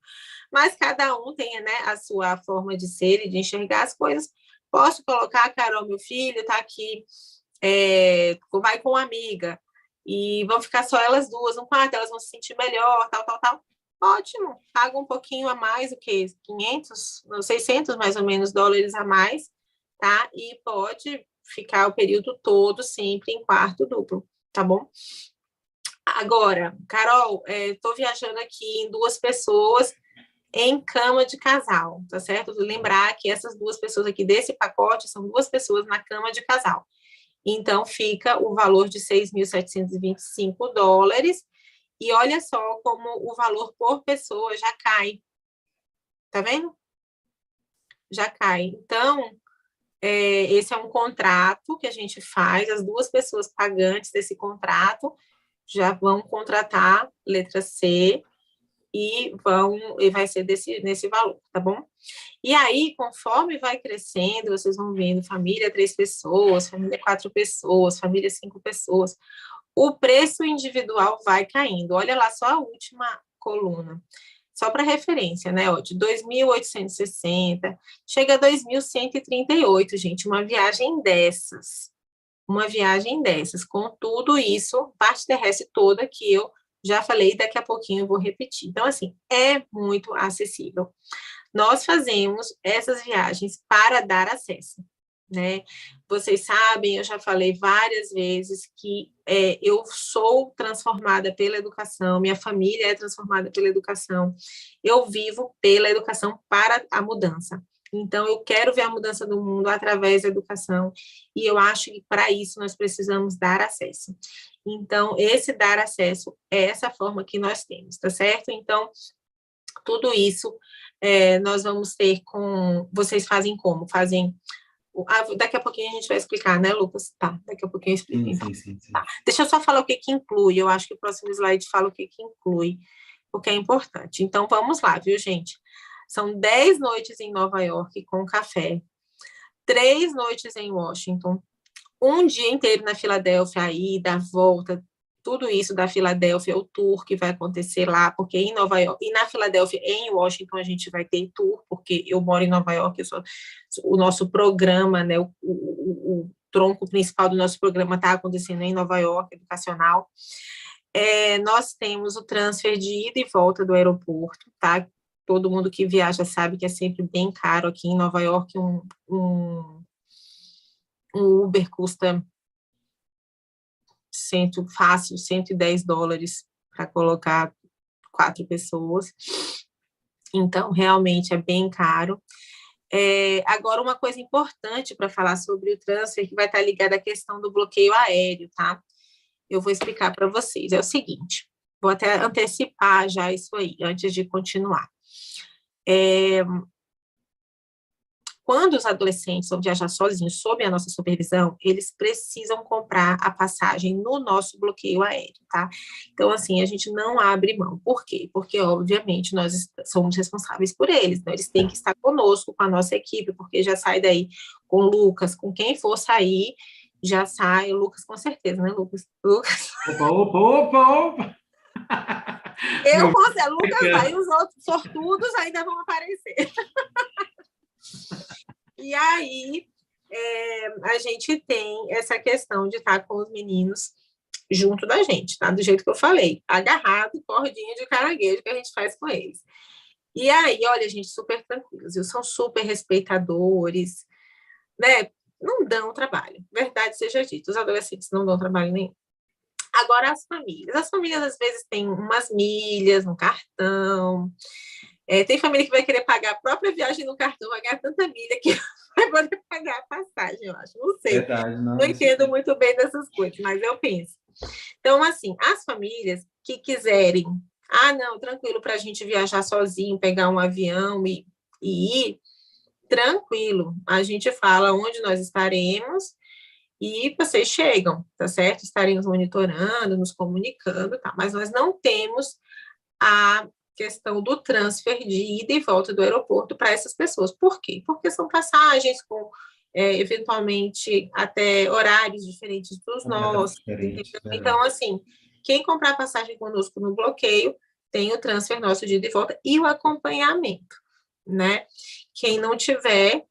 Mas cada um tem, né, a sua forma de ser e de enxergar as coisas. Posso colocar, Carol, meu filho está aqui, vai com uma amiga, e vão ficar só elas 2 no quarto, elas vão se sentir melhor, tal. Ótimo, paga um pouquinho a mais, o quê? 500, 600 mais ou menos dólares a mais, tá? E pode ficar o período todo sempre em quarto duplo, tá bom? Agora, Carol, estou viajando aqui em 2 pessoas em cama de casal, tá certo? Lembrar que essas 2 pessoas aqui desse pacote são 2 pessoas na cama de casal. Então, fica o valor de $6.725, e olha só como o valor por pessoa já cai. Tá vendo? Já cai. Então, esse é um contrato que a gente faz, as 2 pessoas pagantes desse contrato já vão contratar letra C e vai ser nesse valor, tá bom? E aí, conforme vai crescendo, vocês vão vendo família 3 pessoas, família 4 pessoas, família 5 pessoas, o preço individual vai caindo. Olha lá só a última coluna. Só para referência, né? De 2.860, chega a 2.138, gente. Uma viagem dessas, com tudo isso, parte terrestre toda que eu já falei, daqui a pouquinho eu vou repetir. Então, assim, é muito acessível. Nós fazemos essas viagens para dar acesso, né? Vocês sabem, eu já falei várias vezes que eu sou transformada pela educação, minha família é transformada pela educação, eu vivo pela educação para a mudança. Então, eu quero ver a mudança do mundo através da educação, e eu acho que para isso nós precisamos dar acesso. Então, esse dar acesso é essa forma que nós temos, tá certo? Então, tudo isso nós vamos ter com... Vocês fazem como? Daqui a pouquinho a gente vai explicar, né, Lucas? Tá, daqui a pouquinho eu explico. Então. Sim. Tá. Deixa eu só falar o que inclui. Eu acho que o próximo slide fala o que inclui, porque é importante. Então, vamos lá, viu, gente? São 10 noites em Nova York com café, 3 noites em Washington, 1 dia inteiro na Filadélfia, aí, da volta, tudo isso da Filadélfia, o tour que vai acontecer lá, porque em Nova York, e na Filadélfia, em Washington, a gente vai ter tour, porque eu moro em Nova York, o nosso programa, né, o tronco principal do nosso programa está acontecendo em Nova York, educacional. Nós temos o transfer de ida e volta do aeroporto, tá? Todo mundo que viaja sabe que é sempre bem caro aqui em Nova York, um Uber custa fácil, $110 para colocar 4 pessoas. Então, realmente é bem caro. Agora, uma coisa importante para falar sobre o transfer, que vai estar ligada à questão do bloqueio aéreo, tá? Eu vou explicar para vocês. É o seguinte, vou até antecipar já isso aí, antes de continuar. Quando os adolescentes vão viajar sozinhos, sob a nossa supervisão, eles precisam comprar a passagem no nosso bloqueio aéreo, tá? Então, assim, a gente não abre mão. Por quê? Porque, obviamente, nós somos responsáveis por eles, então eles têm que estar conosco, com a nossa equipe, porque já sai daí com o Lucas, com quem for sair, já sai, o Lucas com certeza, né, Lucas? Opa! Eu com certeza, Lucas vai, os outros sortudos ainda vão aparecer. E aí, a gente tem essa questão de estar com os meninos junto da gente, tá? Do jeito que eu falei, agarrado, cordinha de caranguejo que a gente faz com eles. E aí, olha, gente, super tranquilos, eles são super respeitadores, né? Não dão trabalho, verdade seja dita, os adolescentes não dão trabalho nenhum. Agora, as famílias às vezes têm umas milhas no cartão, tem família que vai querer pagar a própria viagem no cartão, vai ganhar tanta milha que vai poder pagar a passagem, eu acho, não sei. Verdade, não, Não entendo muito bem dessas coisas, mas eu penso. Então, assim, as famílias que quiserem, não, tranquilo, para a gente viajar sozinho, pegar um avião e ir, tranquilo, a gente fala onde nós estaremos e vocês chegam, tá certo? Estaremos monitorando, nos comunicando, tá? Mas nós não temos a questão do transfer de ida e volta do aeroporto para essas pessoas. Por quê? Porque são passagens com, eventualmente, até horários diferentes dos nossos. Então, assim, quem comprar passagem conosco no bloqueio, tem o transfer nosso de ida e volta e o acompanhamento, né? Quem não tiver,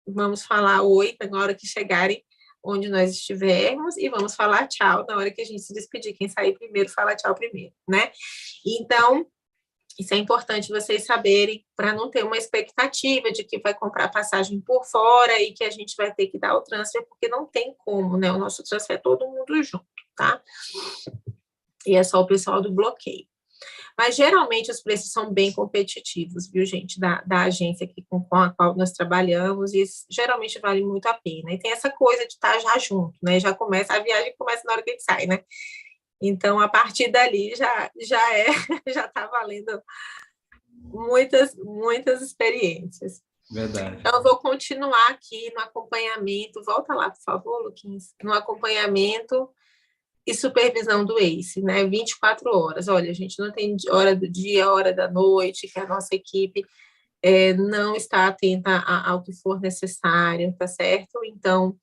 vamos falar oi na hora que chegarem onde nós estivermos e vamos falar tchau na hora que a gente se despedir. Quem sair primeiro, fala tchau primeiro, né? Então, isso é importante vocês saberem para não ter uma expectativa de que vai comprar passagem por fora e que a gente vai ter que dar o transfer, porque não tem como, né? O nosso transfer é todo mundo junto, tá? E é só o pessoal do bloqueio. Mas, geralmente, os preços são bem competitivos, viu, gente, da agência aqui com a qual nós trabalhamos, e geralmente vale muito a pena. E tem essa coisa de estar já junto, né? Já começa, a viagem começa na hora que a gente sai, né? Então, a partir dali, já está valendo muitas experiências. Verdade. Então, eu vou continuar aqui no acompanhamento, volta lá, por favor, Luquinhas, no acompanhamento e supervisão do ACE, né? 24 horas. Olha, a gente não tem hora do dia, hora da noite, que a nossa equipe não está atenta ao que for necessário, tá certo? Então,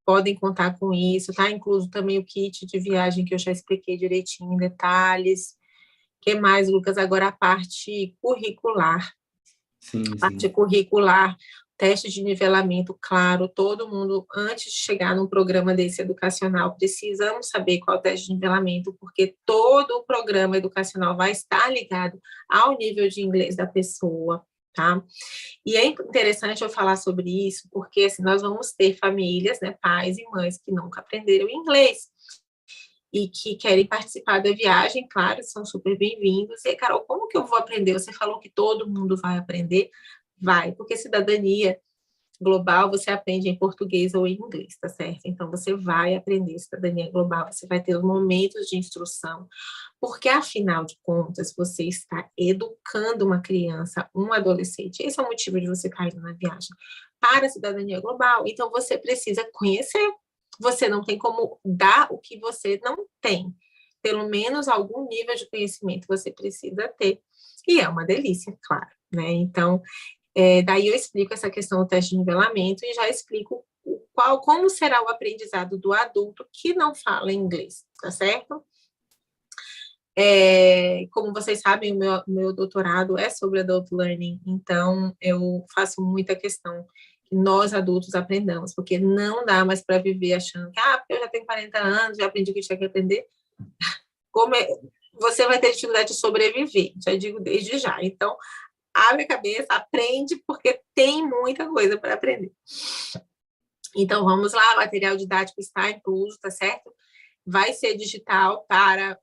podem contar com isso, tá? Incluso também o kit de viagem que eu já expliquei direitinho em detalhes. O que mais, Lucas? Agora a parte curricular. Sim, a parte curricular, teste de nivelamento, claro, todo mundo, antes de chegar num programa desse educacional, precisamos saber qual é o teste de nivelamento, porque todo o programa educacional vai estar ligado ao nível de inglês da pessoa, tá? E é interessante eu falar sobre isso, porque assim, nós vamos ter famílias, né, pais e mães que nunca aprenderam inglês e que querem participar da viagem, claro, são super bem-vindos. E, Carol, como que eu vou aprender? Você falou que todo mundo vai aprender? Vai, porque cidadania global você aprende em português ou em inglês, tá certo? Então, você vai aprender cidadania global, você vai ter os momentos de instrução, porque, afinal de contas, você está educando uma criança, um adolescente. Esse é o motivo de você estar indo na viagem para a cidadania global. Então, você precisa conhecer. Você não tem como dar o que você não tem. Pelo menos algum nível de conhecimento você precisa ter. E é uma delícia, claro, né? Então, daí eu explico essa questão do teste de nivelamento e já explico como será o aprendizado do adulto que não fala inglês, tá certo? Como vocês sabem, o meu doutorado é sobre adult learning, então eu faço muita questão que nós adultos aprendamos, porque não dá mais para viver achando que, porque eu já tenho 40 anos, já aprendi o que tinha que aprender. Você vai ter dificuldade de sobreviver, já digo desde já. Então, abre a cabeça, aprende, porque tem muita coisa para aprender. Então, vamos lá, o material didático está incluso, tá certo? Vai ser digital para,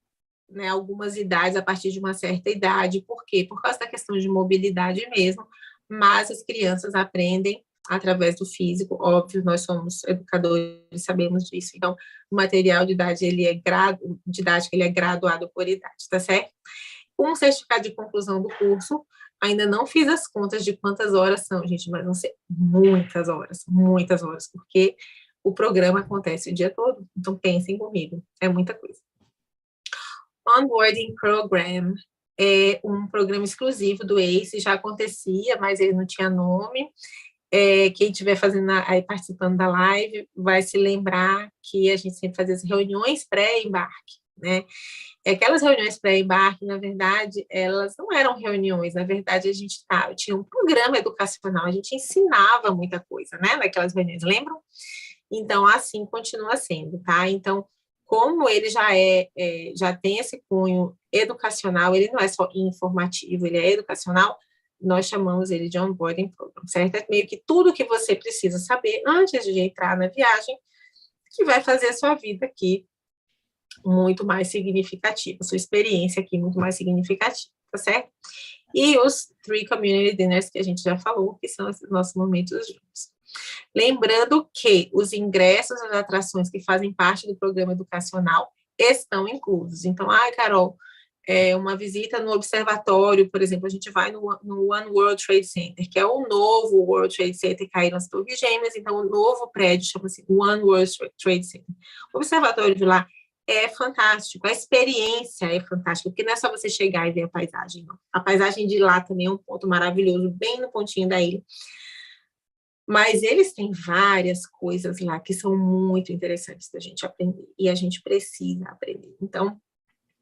né, algumas idades, a partir de uma certa idade. Por quê? Por causa da questão de mobilidade mesmo, mas as crianças aprendem através do físico, óbvio, nós somos educadores, sabemos disso. Então, o material didático, ele é graduado por idade, tá certo? Com o certificado de conclusão do curso, ainda não fiz as contas de quantas horas são, gente, mas vão ser muitas horas, porque o programa acontece o dia todo, então pensem comigo, é muita coisa. Onboarding Program é um programa exclusivo do ACE, já acontecia, mas ele não tinha nome. Quem estiver participando da live vai se lembrar que a gente sempre fazia as reuniões pré-embarque, né? E aquelas reuniões pré-embarque, na verdade, elas não eram reuniões, na verdade, a gente tinha um programa educacional, a gente ensinava muita coisa, né, naquelas reuniões, lembram? Então, assim continua sendo, tá? Então, como ele já tem esse cunho educacional, ele não é só informativo, ele é educacional, nós chamamos ele de onboarding program, certo? É meio que tudo que você precisa saber antes de entrar na viagem, que vai fazer a sua vida aqui muito mais significativa, sua experiência aqui muito mais significativa, tá certo? E os 3 community dinners que a gente já falou, que são esses nossos momentos juntos. Lembrando que os ingressos às atrações que fazem parte do programa educacional estão inclusos. Então, Carol, uma visita no observatório, por exemplo, a gente vai no One World Trade Center, que é o novo World Trade Center, caíram as Torres Gêmeas, então o novo prédio chama-se One World Trade Center. O observatório de lá é fantástico, a experiência é fantástica, porque não é só você chegar e ver a paisagem, não. A paisagem de lá também é um ponto maravilhoso, bem no pontinho da ilha. Mas eles têm várias coisas lá que são muito interessantes da gente aprender, e a gente precisa aprender. Então,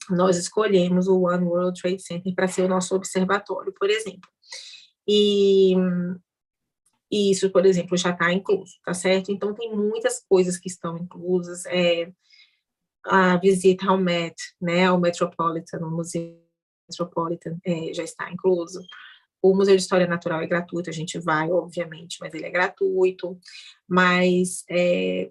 nós escolhemos o One World Trade Center para ser o nosso observatório, por exemplo. E isso, por exemplo, já está incluso, tá certo? Então, tem muitas coisas que estão inclusas, a visita ao Met, né, ao Metropolitan, o Museu Metropolitan já está incluso. O Museu de História Natural é gratuito, a gente vai, obviamente, mas ele é gratuito. Mas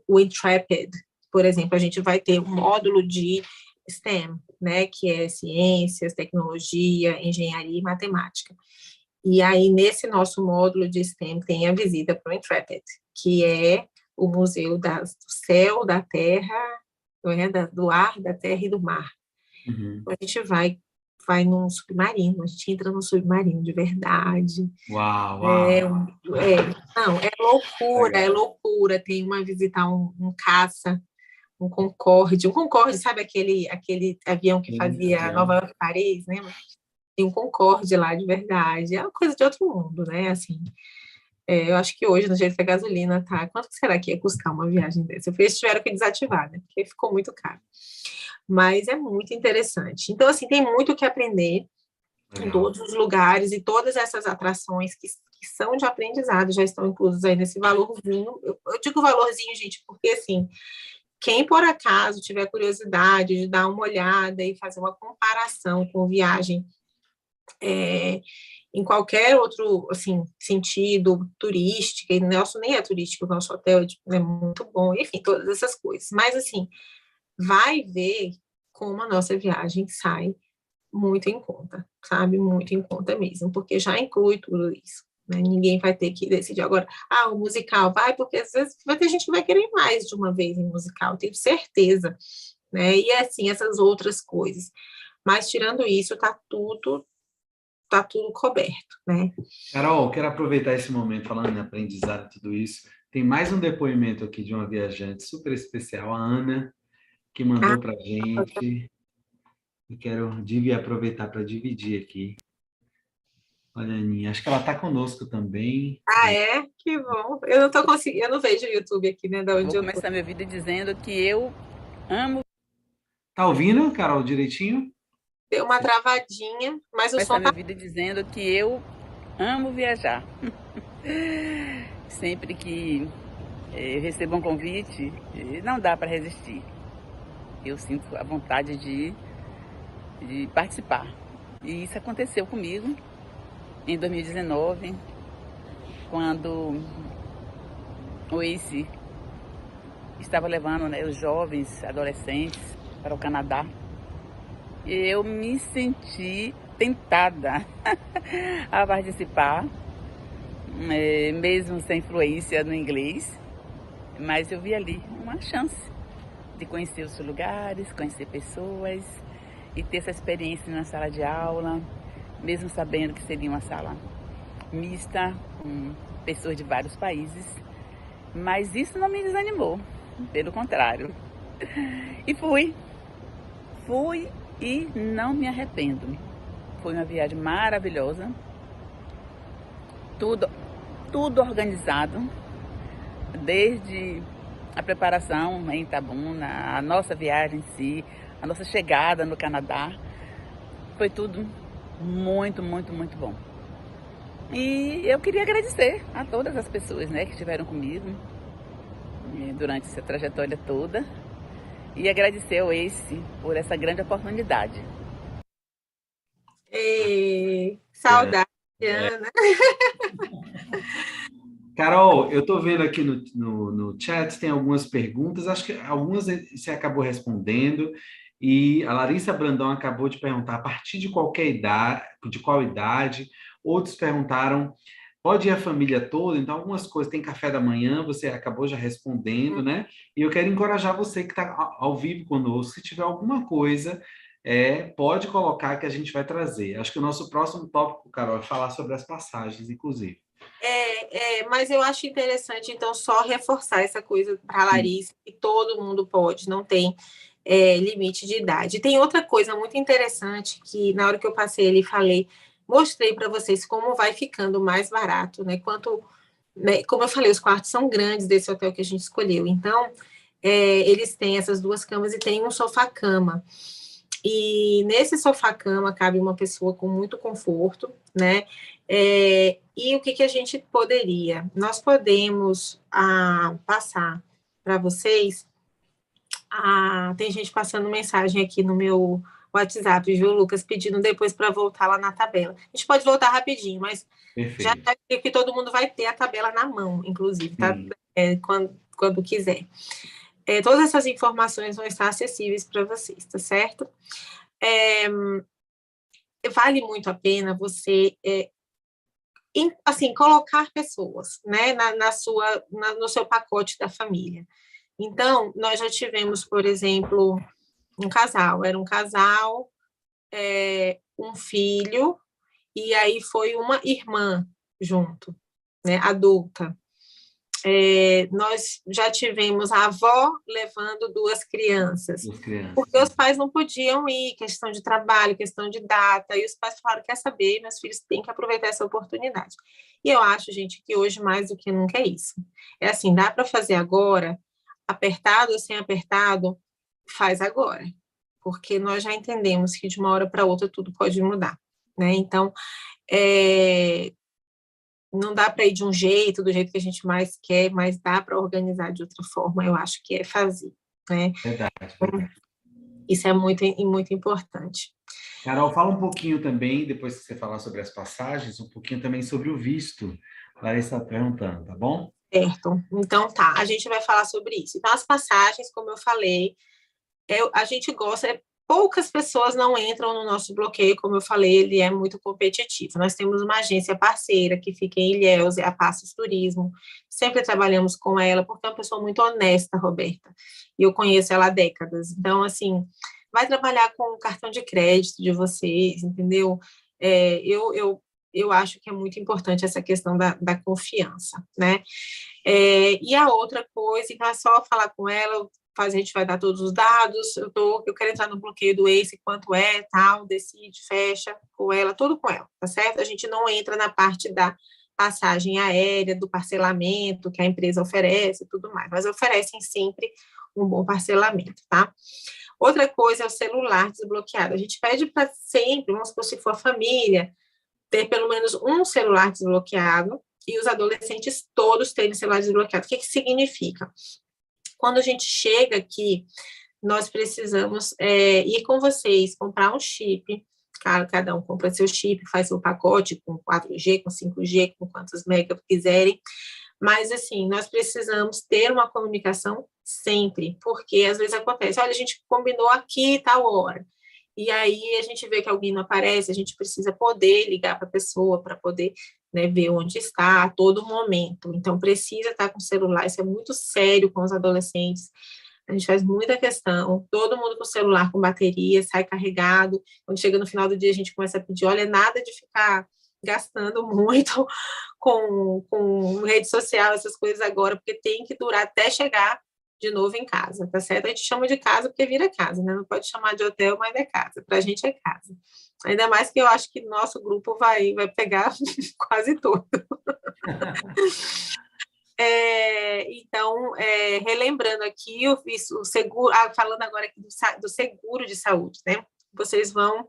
o Intrepid, por exemplo, a gente vai ter um módulo de STEM, né, que é ciências, tecnologia, engenharia e matemática. E aí, nesse nosso módulo de STEM, tem a visita para o Intrepid, que é o museu do céu, da terra, do ar, da terra e do mar. Uhum. A gente vai num submarino, a gente entra num submarino de verdade. Uau! Não, é loucura. Tem uma visita a um caça, um Concorde, sabe aquele avião que fazia Nova York, Paris, né? Tem um Concorde lá de verdade, é uma coisa de outro mundo, né? Assim, eu acho que hoje, no jeito que a gasolina tá, quanto será que ia custar uma viagem dessa? Eles tiveram que desativar, né? Porque ficou muito caro. Mas é muito interessante. Então, assim, tem muito o que aprender em todos os lugares, e todas essas atrações que são de aprendizado já estão inclusas aí nesse valorzinho. Eu digo valorzinho, gente, porque, assim, quem por acaso tiver curiosidade de dar uma olhada e fazer uma comparação com viagem em qualquer outro, assim, sentido, turística, e o nosso nem é turístico, o nosso hotel é muito bom, enfim, todas essas coisas. Mas, assim, vai ver como a nossa viagem sai muito em conta, sabe? Muito em conta mesmo, porque já inclui tudo isso, né? Ninguém vai ter que decidir agora, o musical vai, porque às vezes vai ter gente que vai querer mais de uma vez em musical, tenho certeza, né? E assim, essas outras coisas. Mas tirando isso, tá tudo coberto, né? Carol, quero aproveitar esse momento falando em aprendizado e tudo isso. Tem mais um depoimento aqui de uma viajante super especial, a Ana, que mandou para a gente. E quero aproveitar para dividir aqui. Olha, Aninha, acho que ela está conosco também. Que bom. Eu não tô conseguindo, eu não vejo o YouTube aqui, né? Da onde Vou começar minha vida dizendo que eu amo. Tá ouvindo, Carol, direitinho? Deu uma travadinha, mas o som começar minha vida dizendo que eu amo viajar. Sempre que eu recebo um convite, não dá para resistir. Eu sinto a vontade de participar. E isso aconteceu comigo em 2019, quando o ACE estava levando, né, os jovens, adolescentes para o Canadá. E eu me senti tentada a participar, mesmo sem fluência no inglês, mas eu vi ali uma chance de conhecer os lugares, conhecer pessoas e ter essa experiência na sala de aula, mesmo sabendo que seria uma sala mista, com pessoas de vários países. Mas isso não me desanimou, pelo contrário. E fui e não me arrependo. Foi uma viagem maravilhosa, tudo organizado, desde a preparação em Itabuna, a nossa viagem em si, a nossa chegada no Canadá. Foi tudo muito, muito, muito bom. E eu queria agradecer a todas as pessoas, né, que estiveram comigo durante essa trajetória toda. E agradecer ao Ace por essa grande oportunidade. Saudade, É. Ana. Carol, eu estou vendo aqui no chat, tem algumas perguntas, acho que algumas você acabou respondendo, e a Larissa Brandão acabou de perguntar a partir de qualquer idade, de qual idade, outros perguntaram, pode ir a família toda? Então, algumas coisas, tem café da manhã, você acabou já respondendo, né? E eu quero encorajar você que está ao vivo conosco, se tiver alguma coisa, pode colocar que a gente vai trazer. Acho que o nosso próximo tópico, Carol, é falar sobre as passagens, inclusive. Mas eu acho interessante, então, só reforçar essa coisa para a Larissa, que todo mundo pode, não tem limite de idade. Tem outra coisa muito interessante que, na hora que eu passei ali, falei, mostrei para vocês como vai ficando mais barato, né? Como eu falei, os quartos são grandes desse hotel que a gente escolheu. Então, eles têm essas 2 camas e tem um sofá-cama. E nesse sofá-cama cabe uma pessoa com muito conforto, né? E o que a gente poderia? Nós podemos passar para vocês. Tem gente passando mensagem aqui no meu WhatsApp, viu, Lucas, pedindo depois para voltar lá na tabela. A gente pode voltar rapidinho, mas já Perfeito. tá aqui que todo mundo vai ter a tabela na mão, inclusive, tá? Quando quiser. Todas essas informações vão estar acessíveis para vocês, tá certo? Vale muito a pena você assim, colocar pessoas, né, no seu pacote da família. Então, nós já tivemos, por exemplo, era um casal, um filho, e aí foi uma irmã junto, né, adulta. Nós já tivemos a avó levando 2 crianças, porque os pais não podiam ir, questão de trabalho, questão de data, e os pais falaram, quer saber, meus filhos têm que aproveitar essa oportunidade. E eu acho, gente, que hoje mais do que nunca é isso. É assim, dá para fazer agora, apertado ou sem apertado, faz agora, porque nós já entendemos que de uma hora para outra tudo pode mudar, né? Então, não dá para ir de um jeito, do jeito que a gente mais quer, mas dá para organizar de outra forma, eu acho que é fazer, né? Verdade. Isso é muito, muito importante. Carol, fala um pouquinho também, depois que você falar sobre as passagens, um pouquinho também sobre o visto. Larissa está perguntando, tá bom? Certo. Então, tá, a gente vai falar sobre isso. Então, as passagens, como eu falei, a gente gosta, poucas pessoas não entram no nosso bloqueio, como eu falei, ele é muito competitivo. Nós temos uma agência parceira que fica em Ilhéus, é a Passos Turismo, sempre trabalhamos com ela, porque é uma pessoa muito honesta, Roberta, e eu conheço ela há décadas. Então, assim, vai trabalhar com o cartão de crédito de vocês, entendeu? Eu acho que é muito importante essa questão da confiança, né? E a outra coisa, então é só falar com ela, a gente vai dar todos os dados, eu quero entrar no bloqueio do Ace, quanto é, tal, decide, fecha com ela, tudo com ela, tá certo? A gente não entra na parte da passagem aérea, do parcelamento que a empresa oferece e tudo mais, mas oferecem sempre um bom parcelamento, tá? Outra coisa é o celular desbloqueado. A gente pede para sempre, vamos supor, se for família, ter pelo menos um celular desbloqueado e os adolescentes todos terem celular desbloqueado. O que significa? Quando a gente chega aqui, nós precisamos ir com vocês, comprar um chip, cada um compra seu chip, faz seu pacote com 4G, com 5G, com quantos mega quiserem, mas, assim, nós precisamos ter uma comunicação sempre, porque às vezes acontece, olha, a gente combinou aqui tal hora, e aí a gente vê que alguém não aparece, a gente precisa poder ligar para a pessoa, para poder, né, ver onde está a todo momento. Então, precisa estar com o celular, isso é muito sério com os adolescentes. A gente faz muita questão, todo mundo com o celular com bateria, sai carregado. Quando chega no final do dia, a gente começa a pedir, olha, nada de ficar gastando muito com rede social, essas coisas agora, porque tem que durar até chegar de novo em casa, tá certo? A gente chama de casa porque vira casa, né? Não pode chamar de hotel, mas é casa. Pra gente é casa. Ainda mais que eu acho que nosso grupo vai pegar quase todo. Então, relembrando aqui, o seguro, falando agora aqui do seguro de saúde, né? Vocês vão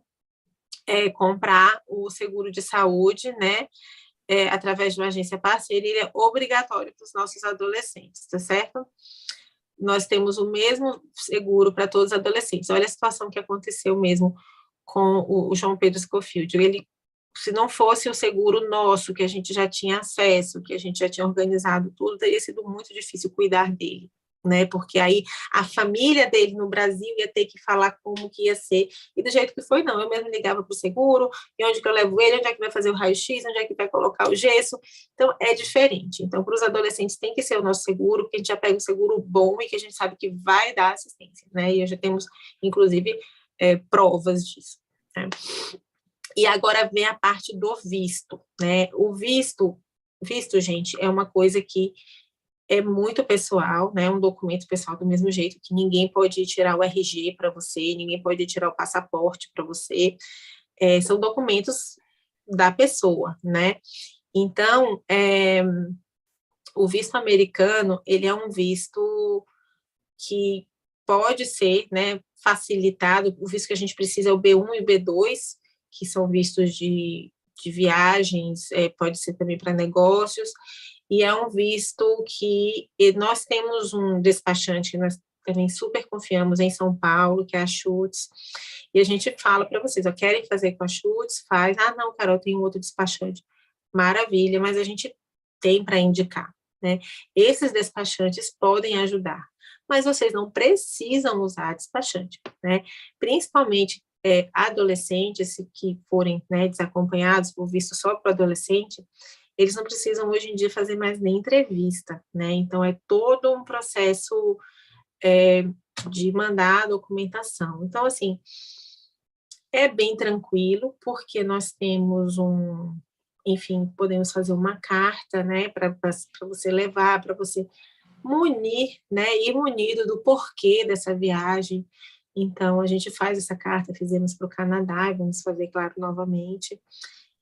comprar o seguro de saúde, né? Através de uma agência parceira, ele é obrigatório para os nossos adolescentes, tá certo? Nós temos o mesmo seguro para todos os adolescentes. Olha a situação que aconteceu mesmo com o João Pedro Scofield. Ele, se não fosse o seguro nosso, que a gente já tinha acesso, que a gente já tinha organizado tudo, teria sido muito difícil cuidar dele, né? Porque aí a família dele no Brasil ia ter que falar como que ia ser, e do jeito que foi, não. Eu mesmo ligava para o seguro, e onde que eu levo ele, onde é que vai fazer o raio-x, onde é que vai colocar o gesso. Então, é diferente. Então, para os adolescentes tem que ser o nosso seguro, porque a gente já pega um seguro bom e que a gente sabe que vai dar assistência, né? E já temos, inclusive, provas disso, né? E agora vem a parte do visto, né? O visto, gente, é uma coisa que é muito pessoal, né? Um documento pessoal do mesmo jeito que ninguém pode tirar o RG para você, ninguém pode tirar o passaporte para você. São documentos da pessoa, né? Então, o visto americano, ele é um visto que pode ser, né, facilitado. O visto que a gente precisa é o B1 e o B2, que são vistos de viagens, pode ser também para negócios, e é um visto que nós temos um despachante que nós também super confiamos em São Paulo, que é a Schutz, e a gente fala para vocês, querem fazer com a Schutz? Faz. Não, Carol, tem um outro despachante. Maravilha, mas a gente tem para indicar, né? Esses despachantes podem ajudar, mas vocês não precisam usar despachante, né? Principalmente adolescentes que forem, né, desacompanhados, por visto só para o adolescente, eles não precisam hoje em dia fazer mais nem entrevista, né? Então, é todo um processo de mandar a documentação. Então, assim, é bem tranquilo, porque nós temos enfim, podemos fazer uma carta, né, para você levar, para você munir, né, ir munido do porquê dessa viagem. Então, a gente faz essa carta, fizemos para o Canadá, e vamos fazer, claro, novamente.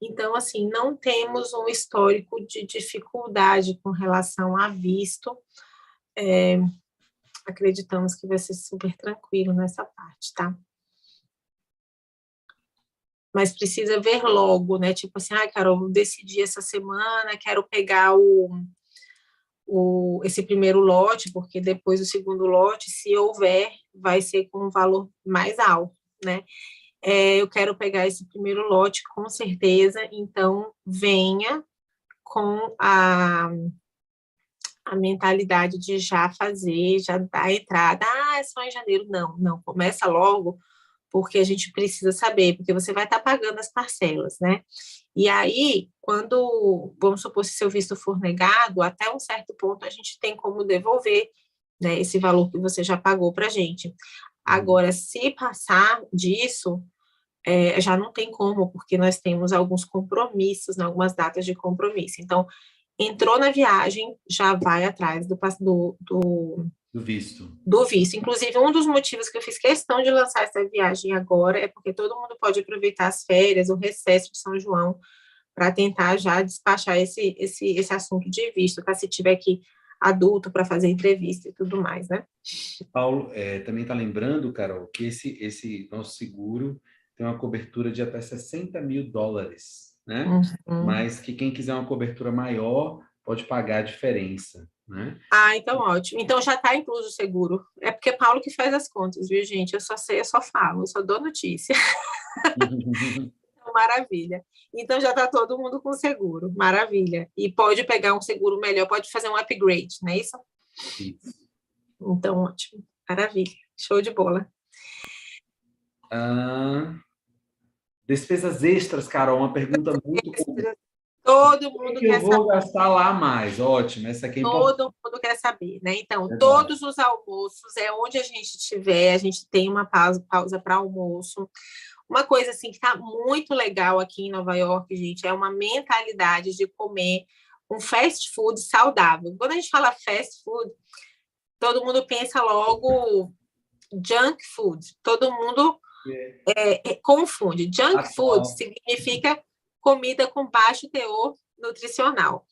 Então, assim, não temos um histórico de dificuldade com relação a visto. Acreditamos que vai ser super tranquilo nessa parte, tá? Mas precisa ver logo, né? Tipo assim, Carol, decidi essa semana, quero pegar esse primeiro lote, porque depois o segundo lote, se houver, vai ser com um valor mais alto, né? Eu quero pegar esse primeiro lote, com certeza, então venha com a mentalidade de já fazer, já dar a entrada. É só em janeiro. Não, começa logo, porque a gente precisa saber, porque você vai estar pagando as parcelas, né? E aí, quando, vamos supor, se seu visto for negado, até um certo ponto a gente tem como devolver, né, esse valor que você já pagou para a gente. Agora, se passar disso, já não tem como, porque nós temos alguns compromissos, né, algumas datas de compromisso. Então, entrou na viagem, já vai atrás do visto. Do visto. Inclusive, um dos motivos que eu fiz questão de lançar essa viagem agora é porque todo mundo pode aproveitar as férias, o recesso de São João, para tentar já despachar esse assunto de visto, tá? Se tiver aqui adulto para fazer entrevista e tudo mais, né? O Paulo também está lembrando, Carol, que esse nosso seguro tem uma cobertura de até $60 mil, né? Mas que quem quiser uma cobertura maior pode pagar a diferença, né? Então ótimo. Então já está incluso o seguro. É porque é Paulo que faz as contas, viu, gente? Eu só sei, eu só falo, eu só dou notícia. Maravilha. Então já está todo mundo com seguro. Maravilha. E pode pegar um seguro melhor, pode fazer um upgrade, não é isso? Isso. Então, ótimo. Maravilha. Show de bola. Despesas extras, Carol, uma pergunta muito comum. Todo mundo quer saber. Eu vou gastar lá mais. Ótimo, essa aqui é importante. Todo mundo quer saber, né? Então, todos os almoços, onde a gente estiver, a gente tem uma pausa para almoço. Uma coisa assim que está muito legal aqui em Nova York, gente, é uma mentalidade de comer um fast food saudável. Quando a gente fala fast food, todo mundo pensa logo junk food. Todo mundo confunde. Junk food significa comida com baixo teor nutricional.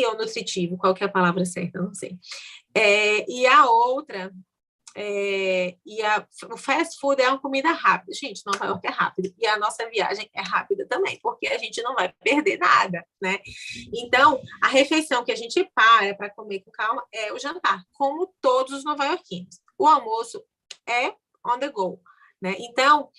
ou nutritivo, qual que é a palavra certa, eu não sei. E a outra, o fast food é uma comida rápida. Gente, Nova York é rápido. E a nossa viagem é rápida também, porque a gente não vai perder nada, né? Então, a refeição que a gente para comer com calma é o jantar, como todos os nova-iorquinos. O almoço é on the go, né? Então,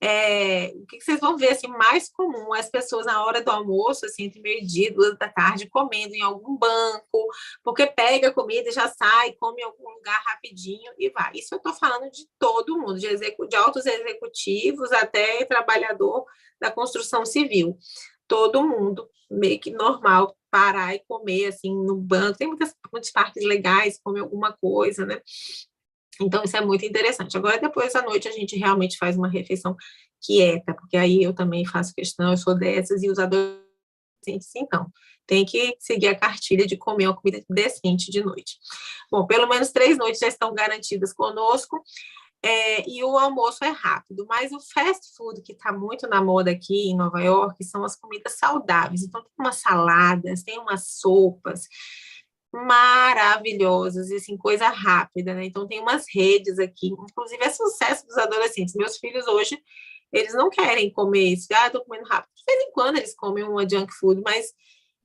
o que vocês vão ver assim, mais comum as pessoas na hora do almoço, assim, entre meio-dia e 2 da tarde, comendo em algum banco, porque pega a comida e já sai, come em algum lugar rapidinho e vai. Isso eu estou falando de todo mundo, de altos executivos até trabalhador da construção civil. Todo mundo, meio que normal, parar e comer assim no banco. Tem muitos parques legais, comer alguma coisa, né? Então, isso é muito interessante. Agora, depois da noite, a gente realmente faz uma refeição quieta, porque aí eu também faço questão, eu sou dessas, e os adolescentes, então, tem que seguir a cartilha de comer uma comida decente de noite. Bom, pelo menos 3 noites já estão garantidas conosco, e o almoço é rápido, mas o fast food, que está muito na moda aqui em Nova York, são as comidas saudáveis. Então, tem umas saladas, tem umas sopas maravilhosas, e assim, coisa rápida, né? Então, tem umas redes aqui, inclusive é sucesso dos adolescentes. Meus filhos hoje, eles não querem comer isso. Eu tô comendo rápido. De vez em quando eles comem uma junk food, mas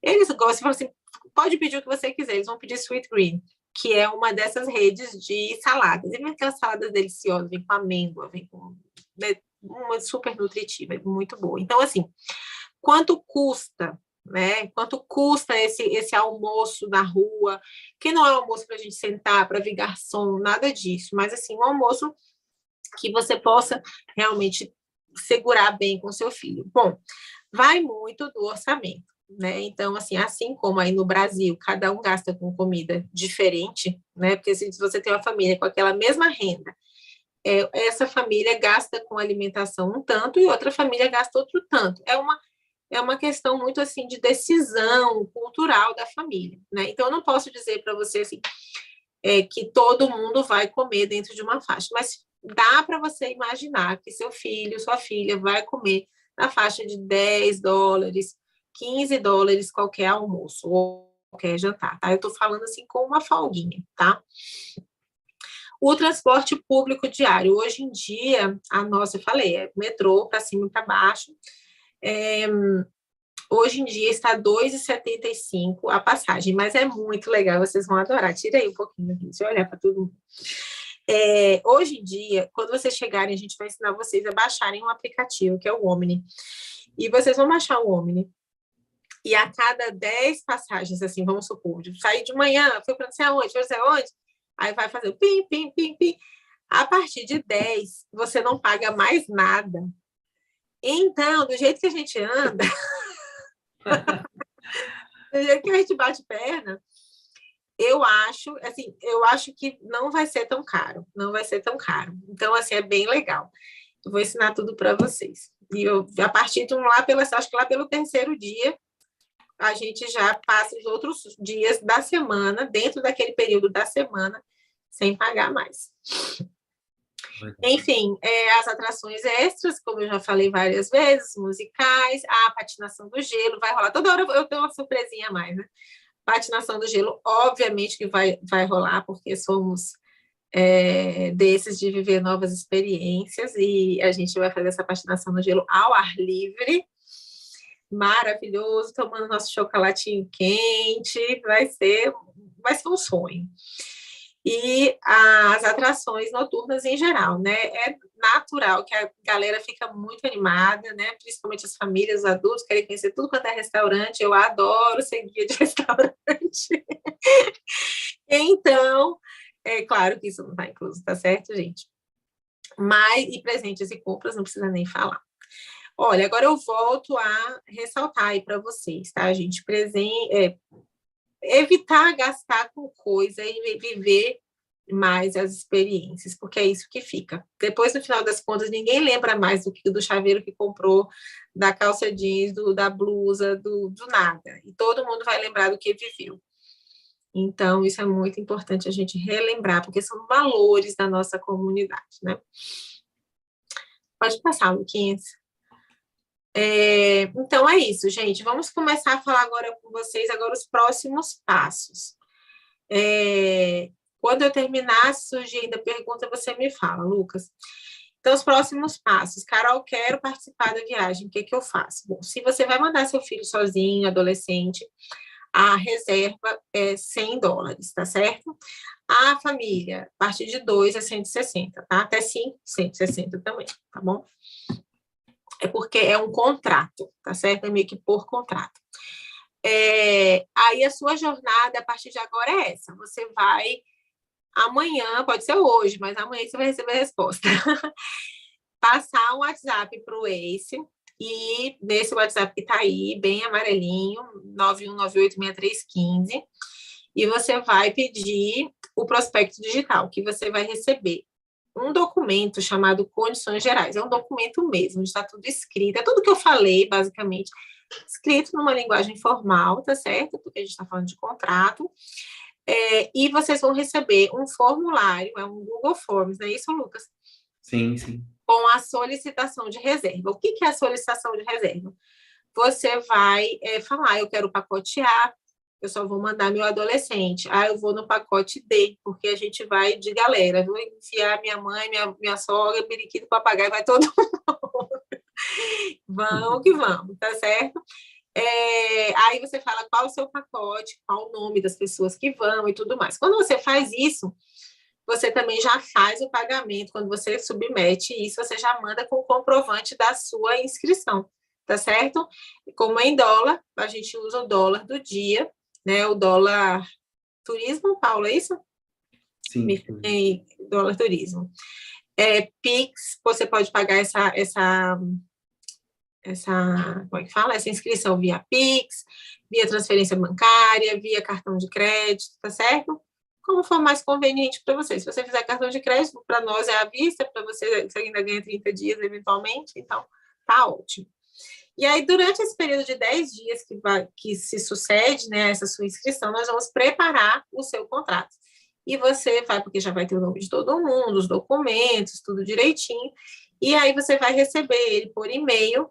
eles gostam, assim, pode pedir o que você quiser, eles vão pedir Sweet Green, que é uma dessas redes de saladas. E vem aquelas saladas deliciosas, vem com amêndoa, vem com, né, uma super nutritiva, é muito boa. Então, assim, quanto custa, né? Quanto custa esse almoço na rua, que não é um almoço para a gente sentar, para vir garçom, nada disso, mas assim, um almoço que você possa realmente segurar bem com seu filho. Bom, vai muito do orçamento, né? Então, assim como aí no Brasil, cada um gasta com comida diferente, né? Porque se você tem uma família com aquela mesma renda, essa família gasta com alimentação um tanto e outra família gasta outro tanto. É uma questão muito assim de decisão cultural da família, né? Então, eu não posso dizer para você assim, que todo mundo vai comer dentro de uma faixa, mas dá para você imaginar que seu filho, sua filha vai comer na faixa de $10, $15 qualquer almoço ou qualquer jantar, tá? Eu estou falando assim com uma folguinha, tá? O transporte público diário, hoje em dia, eu falei, é metrô para cima e para baixo. Hoje em dia está R$ 2,75 a passagem, mas é muito legal, vocês vão adorar. Tira aí um pouquinho aqui, deixa eu olhar para todo mundo. Hoje em dia, quando vocês chegarem, a gente vai ensinar vocês a baixarem um aplicativo, que é o Omni. E vocês vão baixar o Omni. E a cada 10 passagens, assim, vamos supor, sair de manhã, foi para não sei aonde, foi não sei aonde, aí vai fazer o pim, pim, pim, pim. A partir de 10, você não paga mais nada. Então, do jeito que a gente anda, do jeito que a gente bate perna, eu acho que não vai ser tão caro, não vai ser tão caro. Então, assim, é bem legal. Eu vou ensinar tudo para vocês. E a partir de acho que lá pelo 3º dia, a gente já passa os outros dias da semana, dentro daquele período da semana, sem pagar mais. Enfim, as atrações extras, como eu já falei várias vezes, musicais, a patinação do gelo, vai rolar. Toda hora eu tenho uma surpresinha a mais, né? Patinação do gelo, obviamente que vai rolar, porque somos desses de viver novas experiências, e a gente vai fazer essa patinação no gelo ao ar livre, maravilhoso, tomando nosso chocolatinho quente, vai ser um sonho. E as atrações noturnas em geral, né? É natural que a galera fica muito animada, né? Principalmente as famílias, os adultos, querem conhecer tudo quanto é restaurante. Eu adoro ser guia de restaurante. Então, é claro que isso não está incluso, tá certo, gente? E presentes e compras, não precisa nem falar. Olha, agora eu volto a ressaltar aí para vocês, tá, gente? Evitar gastar com coisa e viver mais as experiências, porque é isso que fica. Depois, no final das contas, ninguém lembra mais do chaveiro que comprou, da calça jeans, da blusa, do nada. E todo mundo vai lembrar do que viveu. Então, isso é muito importante a gente relembrar, porque são valores da nossa comunidade, né? Pode passar, Luquinhas. Então, é isso, gente. Vamos começar a falar agora com vocês, agora os próximos passos. Quando eu terminar, se surgir ainda pergunta, você me fala, Lucas. Então, os próximos passos. Carol, quero participar da viagem, o que eu faço? Bom, se você vai mandar seu filho sozinho, adolescente, a reserva é $100, tá certo? A família, a partir de 2 é 160, tá? Até 5, 160 também, tá bom? É porque é um contrato, tá certo? É meio que por contrato. Aí a sua jornada, a partir de agora, é essa. Você vai, amanhã, pode ser hoje, mas amanhã você vai receber a resposta. Passar um WhatsApp para o Ace, e nesse WhatsApp que está aí, bem amarelinho, 91986315, e você vai pedir o prospecto digital, que você vai receber um documento chamado Condições Gerais. É um documento mesmo, está tudo escrito, é tudo que eu falei, basicamente, escrito numa linguagem formal, tá certo? Porque a gente está falando de contrato. E vocês vão receber um formulário, é um Google Forms, não é isso, Lucas? Sim, sim. Com a solicitação de reserva. O que é a solicitação de reserva? Você vai falar, eu quero o pacote A, eu só vou mandar meu adolescente. Eu vou no pacote D, porque a gente vai de galera. Vou enfiar minha mãe, minha sogra, periquito, papagaio, vai todo mundo. Vamos que vamos, tá certo? Aí você fala qual o seu pacote, qual o nome das pessoas que vão e tudo mais. Quando você faz isso, você também já faz o pagamento. Quando você submete isso, você já manda com o comprovante da sua inscrição, tá certo? Como é em dólar, a gente usa o dólar do dia, né? O dólar turismo, Paulo, é isso? Sim. Dólar turismo. Pix, você pode pagar como é que fala? Essa inscrição via Pix, via transferência bancária, via cartão de crédito, tá certo? Como for mais conveniente para você. Se você fizer cartão de crédito, para nós é à vista, para você ainda ganha 30 dias eventualmente, então tá ótimo. E aí, durante esse período de 10 dias que se sucede, né, essa sua inscrição, nós vamos preparar o seu contrato. E você vai, porque já vai ter o nome de todo mundo, os documentos, tudo direitinho, e aí você vai receber ele por e-mail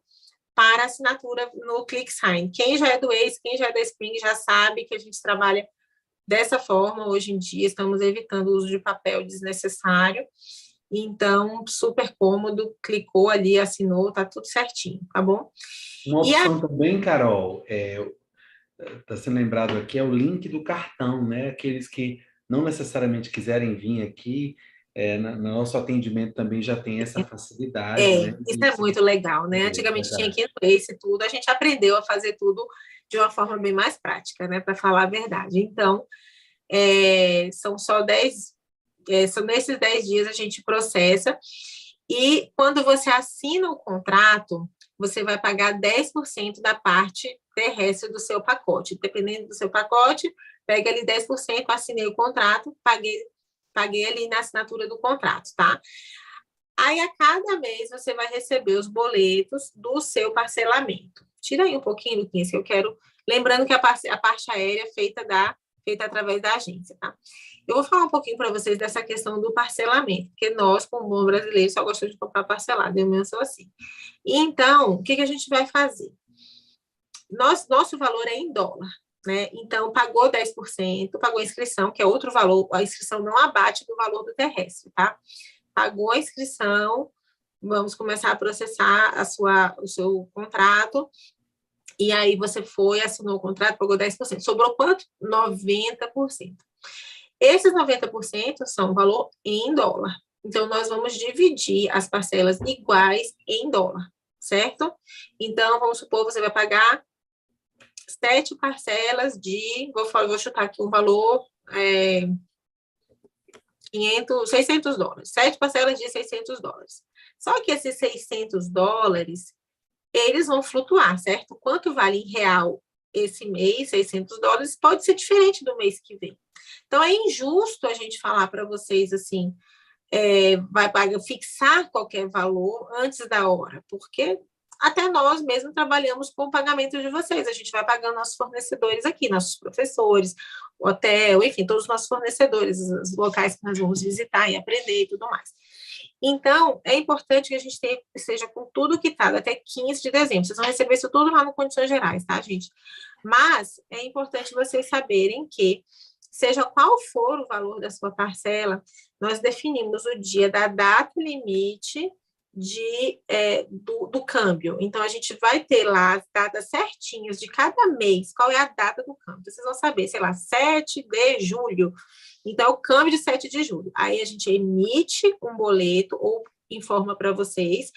para assinatura no ClickSign. Quem já é do Ace, quem já é da Spring, já sabe que a gente trabalha dessa forma hoje em dia, estamos evitando o uso de papel desnecessário. Então, super cômodo, clicou ali, assinou, tá tudo certinho, tá bom? Uma opção também, Carol, está sendo lembrado aqui, é o link do cartão, né? Aqueles que não necessariamente quiserem vir aqui, no nosso atendimento também já tem essa facilidade, né? Isso é muito legal, né? Antigamente tinha que ir no Ace e tudo, a gente aprendeu a fazer tudo de uma forma bem mais prática, né? Para falar a verdade. Então, são só 10, são nesses 10 dias a gente processa, e quando você assina o contrato, você vai pagar 10% da parte terrestre do seu pacote. Dependendo do seu pacote, pega ali 10%, assinei o contrato, paguei ali na assinatura do contrato, tá? Aí, a cada mês, você vai receber os boletos do seu parcelamento. Tira aí um pouquinho, Luquinhas, que eu quero... Lembrando que a parte aérea é feita através da agência, tá? Eu vou falar um pouquinho para vocês dessa questão do parcelamento, porque nós, como bom brasileiro, só gostamos de comprar parcelado, eu mesmo sou assim. Então, o que a gente vai fazer? Nosso valor é em dólar, né? Então, pagou 10%, pagou a inscrição, que é outro valor, a inscrição não abate do valor do terrestre, tá? Pagou a inscrição, vamos começar a processar o seu contrato, e aí você assinou o contrato, pagou 10%. Sobrou quanto? 90%. Esses 90% são valor em dólar. Então, nós vamos dividir as parcelas iguais em dólar, certo? Então, vamos supor, você vai pagar 7 parcelas vou chutar aqui um valor, $600. 7 parcelas de $600. Só que esses $600, eles vão flutuar, certo? Quanto vale em real esse mês, $600, pode ser diferente do mês que vem. Então, é injusto a gente falar para vocês assim, vai fixar qualquer valor antes da hora, porque até nós mesmos trabalhamos com o pagamento de vocês. A gente vai pagando nossos fornecedores aqui, nossos professores, o hotel, enfim, todos os nossos fornecedores, os locais que nós vamos visitar e aprender e tudo mais. Então, é importante que a gente esteja com tudo quitado até 15 de dezembro. Vocês vão receber isso tudo lá no Condições Gerais, tá, gente? Mas é importante vocês saberem que, seja qual for o valor da sua parcela, nós definimos o dia da data limite do câmbio. Então, a gente vai ter lá as datas certinhas de cada mês, qual é a data do câmbio. Vocês vão saber, sei lá, 7 de julho. Então, o câmbio de 7 de julho. Aí a gente emite um boleto ou informa para vocês,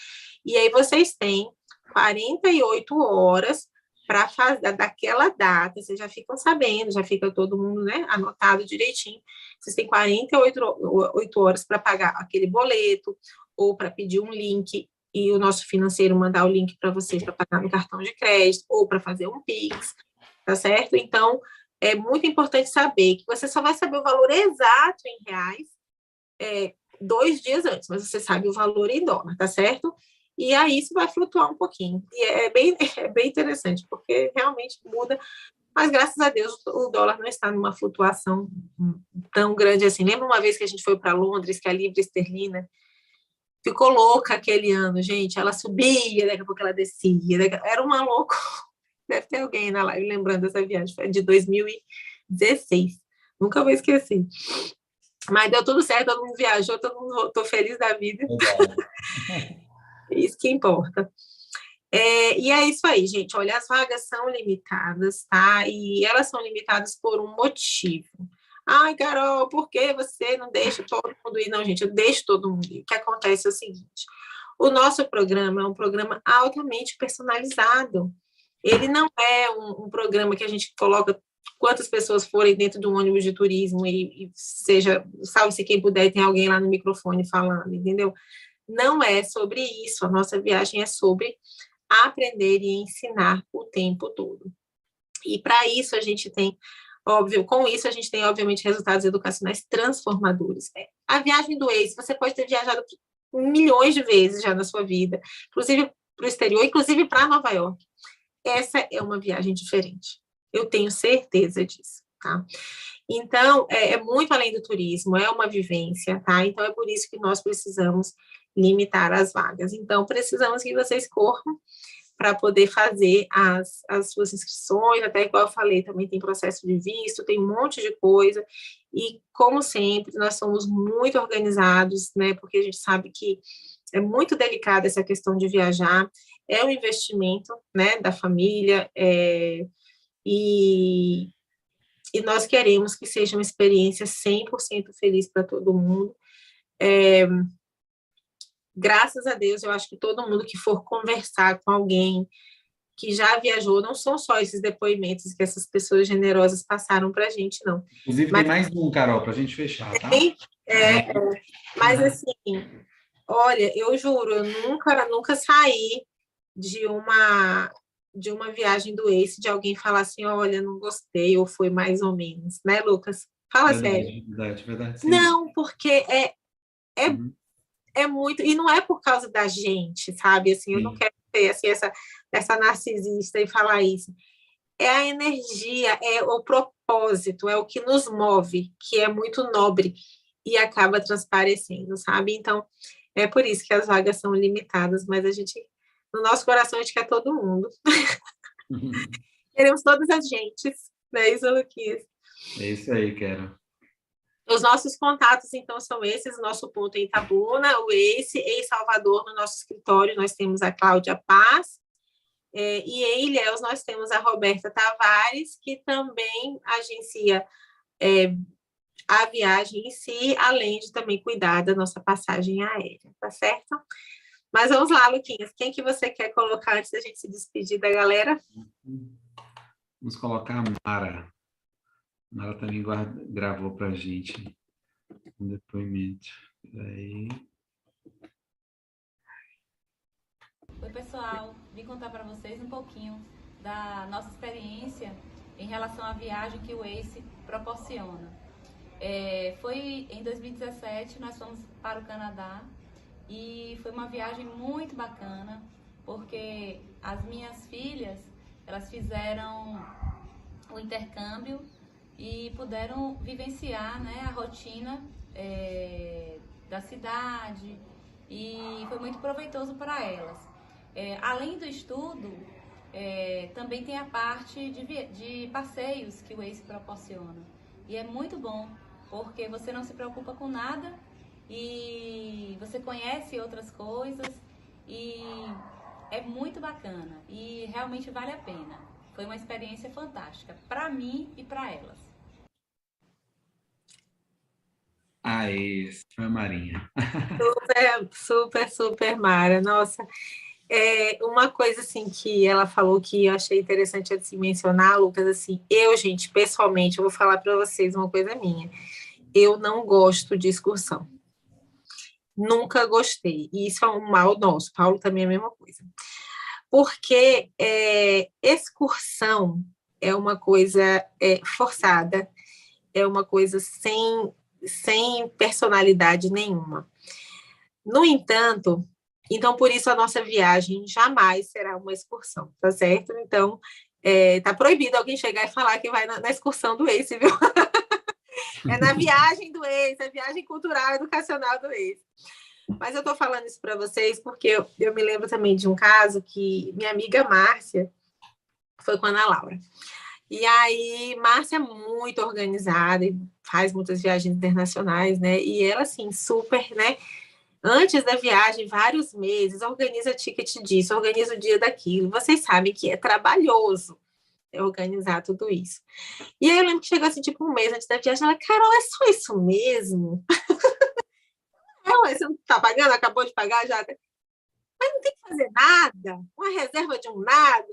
e aí vocês têm 48 horas para fazer daquela data, vocês já ficam sabendo, já fica todo mundo, né, anotado direitinho. Vocês têm 48 horas para pagar aquele boleto, ou para pedir um link e o nosso financeiro mandar o link para vocês para pagar no cartão de crédito, ou para fazer um Pix, tá certo? Então, é muito importante saber que você só vai saber o valor exato em reais 2 dias antes, mas você sabe o valor em dólar, tá certo? E aí isso vai flutuar um pouquinho. E é bem interessante, porque realmente muda. Mas, graças a Deus, o dólar não está numa flutuação tão grande assim. Lembra uma vez que a gente foi para Londres, que a libra esterlina ficou louca aquele ano, gente? Ela subia, daqui a pouco ela descia. Era uma louca. Deve ter alguém na live lembrando dessa viagem. Foi de 2016. Nunca vou esquecer. Mas deu tudo certo, todo mundo viajou, todo mundo voltou feliz da vida. Isso que importa. E é isso aí, gente. Olha, as vagas são limitadas, tá? E elas são limitadas por um motivo. Ai, Carol, por que você não deixa todo mundo ir? Não, gente, eu deixo todo mundo ir. O que acontece é o seguinte: o nosso programa é um programa altamente personalizado. Ele não é um programa que a gente coloca quantas pessoas forem dentro de um ônibus de turismo e seja, salve-se quem puder, e tem alguém lá no microfone falando, entendeu? Não é sobre isso. A nossa viagem é sobre aprender e ensinar o tempo todo. E para isso a gente tem, obviamente, resultados educacionais transformadores. A viagem do Waze, você pode ter viajado milhões de vezes já na sua vida, inclusive para o exterior, inclusive para Nova York. Essa é uma viagem diferente. Eu tenho certeza disso, tá? Então, é muito além do turismo, é uma vivência, tá? Então, é por isso que nós precisamos limitar as vagas. Então, precisamos que vocês corram para poder fazer as suas inscrições, até igual eu falei, também tem processo de visto, tem um monte de coisa, e como sempre, nós somos muito organizados, né, porque a gente sabe que é muito delicada essa questão de viajar, é um investimento, né, da família, e nós queremos que seja uma experiência 100% feliz para todo mundo. Graças a Deus, eu acho que todo mundo que for conversar com alguém que já viajou, não são só esses depoimentos que essas pessoas generosas passaram para a gente, não. Inclusive, tem mais um, Carol, para a gente fechar, tá? Mas assim, olha, eu juro, eu nunca saí de uma viagem do Ace, de alguém falar assim, olha, não gostei, ou foi mais ou menos, né, Lucas? Fala sério. Verdade. Não, porque é muito, e não é por causa da gente, sabe? Assim, eu não quero ter assim, essa narcisista e falar isso. É a energia, é o propósito, é o que nos move, que é muito nobre e acaba transparecendo, sabe? Então, é por isso que as vagas são limitadas, mas no nosso coração, a gente quer todo mundo. Queremos todas as gentes, né? Isso, Luquinhas? É isso aí, quero. Os nossos contatos, então, são esses. O nosso ponto é em Itabuna, o Ace, em Salvador, no nosso escritório, nós temos a Cláudia Paz. E em Ilhéus, nós temos a Roberta Tavares, que também agencia a viagem em si, além de também cuidar da nossa passagem aérea, tá certo? Mas vamos lá, Luquinhas. Quem que você quer colocar antes da gente se despedir da galera? Vamos colocar a Mara. Ela também gravou para a gente um depoimento. Aí. Oi, pessoal. Vim contar para vocês um pouquinho da nossa experiência em relação à viagem que o Ace proporciona. Foi em 2017, nós fomos para o Canadá e foi uma viagem muito bacana, porque as minhas filhas, elas fizeram o intercâmbio e puderam vivenciar, né, a rotina da cidade, e foi muito proveitoso para elas. Além do estudo, também tem a parte de passeios que o ACE proporciona. E é muito bom, porque você não se preocupa com nada e você conhece outras coisas e é muito bacana e realmente vale a pena. Foi uma experiência fantástica para mim e para elas. Aí, foi a Marinha. Super, super, super, Mara. Nossa, uma coisa assim que ela falou que eu achei interessante de se mencionar, Lucas, assim, gente, pessoalmente, eu vou falar para vocês uma coisa minha. Eu não gosto de excursão. Nunca gostei. E isso é um mal nosso. Paulo também é a mesma coisa. Porque excursão é uma coisa forçada, é uma coisa sem personalidade nenhuma. No entanto, então, por isso, a nossa viagem jamais será uma excursão, tá certo? Então, tá proibido alguém chegar e falar que vai na excursão do ACE, viu? É na viagem do ACE, a viagem cultural educacional do ACE. Mas eu tô falando isso para vocês porque eu me lembro também de um caso que minha amiga Márcia foi com a Ana Laura. E aí, Márcia é muito organizada e faz muitas viagens internacionais, né? E ela, assim, super, né? Antes da viagem, vários meses, organiza ticket disso, organiza o dia daquilo. Vocês sabem que é trabalhoso organizar tudo isso. E aí eu lembro que chegou assim, tipo, um mês antes da viagem, ela, Carol, é só isso mesmo? Você não tá pagando? Acabou de pagar já? Mas não tem que fazer nada? Uma reserva de um nada?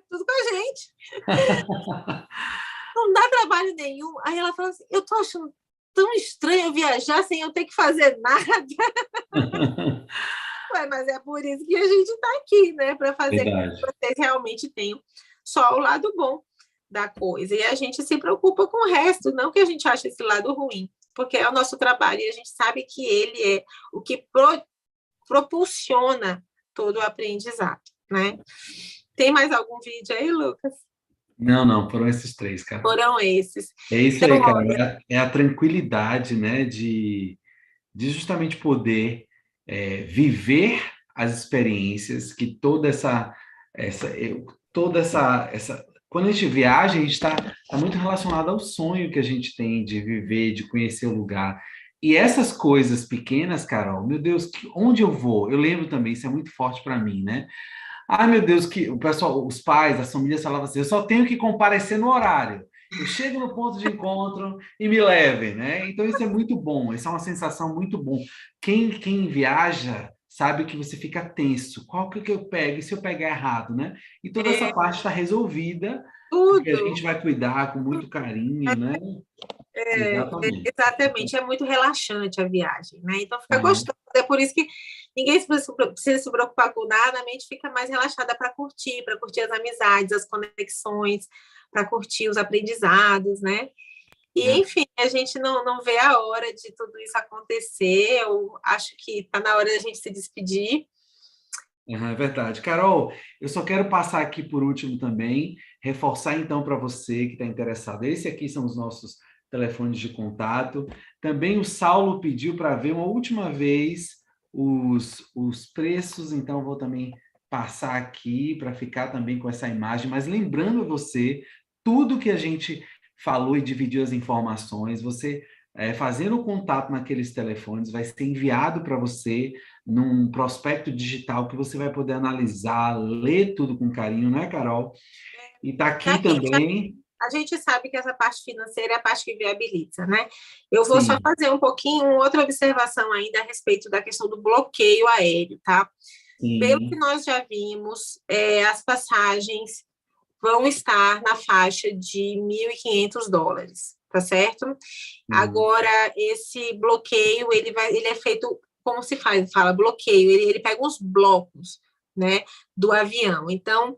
Tudo com a gente. Não dá trabalho nenhum. Aí ela falou assim, eu tô achando tão estranho viajar sem eu ter que fazer nada. Ué, mas é por isso que a gente está aqui, né? Para fazer com que vocês realmente tenham só o lado bom da coisa. E a gente se preocupa com o resto, não que a gente ache esse lado ruim, porque é o nosso trabalho e a gente sabe que ele é o que propulsiona todo o aprendizado, né? Tem mais algum vídeo aí, Lucas? Não, foram esses três, cara. Foram esses. É isso então, aí, cara. É a tranquilidade, né, de justamente poder viver as experiências que toda essa quando a gente viaja, a gente está muito relacionado ao sonho que a gente tem de viver, de conhecer o lugar. E essas coisas pequenas, Carol, meu Deus, onde eu vou? Eu lembro também, isso é muito forte para mim, né? Ai, meu Deus, que o pessoal, os pais, as famílias falavam assim, eu só tenho que comparecer no horário. Eu chego no ponto de encontro e me levem, né? Então isso é muito bom, isso é uma sensação muito bom. Quem viaja sabe que você fica tenso. Qual que eu pego? E se eu pegar errado, né? E toda essa parte está resolvida, porque a gente vai cuidar com muito carinho, né? Exatamente, é muito relaxante a viagem, né? Então fica gostoso. É por isso que ninguém precisa se preocupar com nada, a mente fica mais relaxada para curtir as amizades, as conexões, para curtir os aprendizados, né? E, enfim, a gente não vê a hora de tudo isso acontecer. Eu acho que está na hora da gente se despedir. É verdade. Carol, eu só quero passar aqui por último também, reforçar então para você que está interessado. Esse aqui são os nossos telefones de contato. Também o Saulo pediu para ver uma última vez os preços, então vou também passar aqui para ficar também com essa imagem, mas lembrando você, tudo que a gente falou e dividiu as informações, você fazendo o contato naqueles telefones, vai ser enviado para você num prospecto digital que você vai poder analisar, ler tudo com carinho, né, Carol? E está aqui também... A gente sabe que essa parte financeira é a parte que viabiliza, né? Eu vou só fazer outra observação ainda a respeito da questão do bloqueio aéreo, tá? Sim. Pelo que nós já vimos, as passagens vão estar na faixa de $1.500, tá certo? Agora, esse bloqueio, ele é feito, como se fala bloqueio, ele pega uns blocos, né, do avião. Então,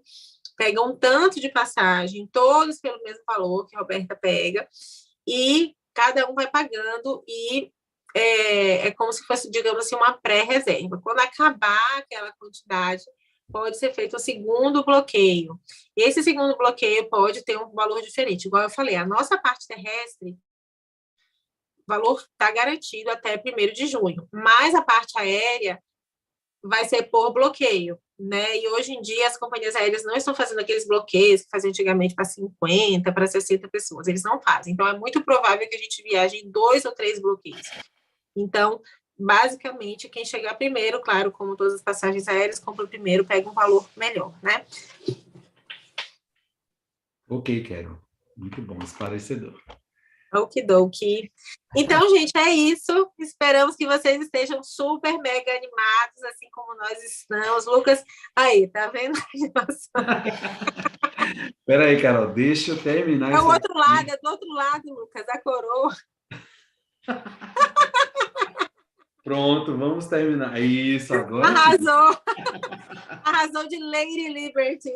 pega um tanto de passagem, todos pelo mesmo valor que a Roberta pega, e cada um vai pagando, e é como se fosse, digamos assim, uma pré-reserva. Quando acabar aquela quantidade, pode ser feito o segundo bloqueio. Esse segundo bloqueio pode ter um valor diferente. Igual eu falei, a nossa parte terrestre valor está garantido até 1º de junho, mas a parte aérea vai ser por bloqueio, né? E hoje em dia as companhias aéreas não estão fazendo aqueles bloqueios que faziam antigamente para 50, para 60 pessoas, eles não fazem. Então é muito provável que a gente viaje em 2 ou 3 bloqueios. Então, basicamente, quem chegar primeiro, claro, como todas as passagens aéreas, compra primeiro, pega um valor melhor, né? Ok, Carol. Muito bom, esclarecedor. Okidoki. Então, gente, é isso. Esperamos que vocês estejam super mega animados, assim como nós estamos. Lucas, aí, tá vendo? Espera aí, Carol, deixa eu terminar É o isso outro aqui. lado, é do outro lado, Lucas, a coroa. Pronto, vamos terminar. Isso, agora sim. Arrasou! Arrasou de Lady Liberty.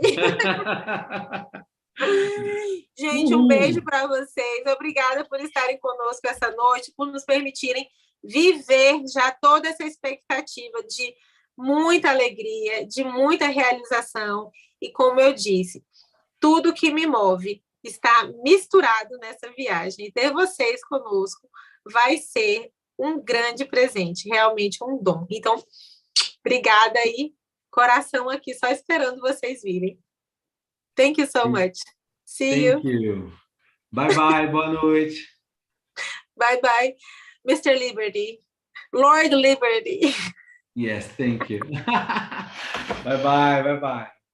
Gente, um beijo para vocês. Obrigada por estarem conosco essa noite, por nos permitirem viver já toda essa expectativa de muita alegria, de muita realização. E como eu disse, tudo que me move está misturado nessa viagem. E ter vocês conosco vai ser um grande presente, realmente um dom. Então, obrigada aí, coração aqui só esperando vocês virem. Thank you so much. See you. Thank you. Bye, bye. Boa noite. Bye, bye, Mr. Liberty. Lord Liberty. Yes, thank you. Bye, bye. Bye, bye.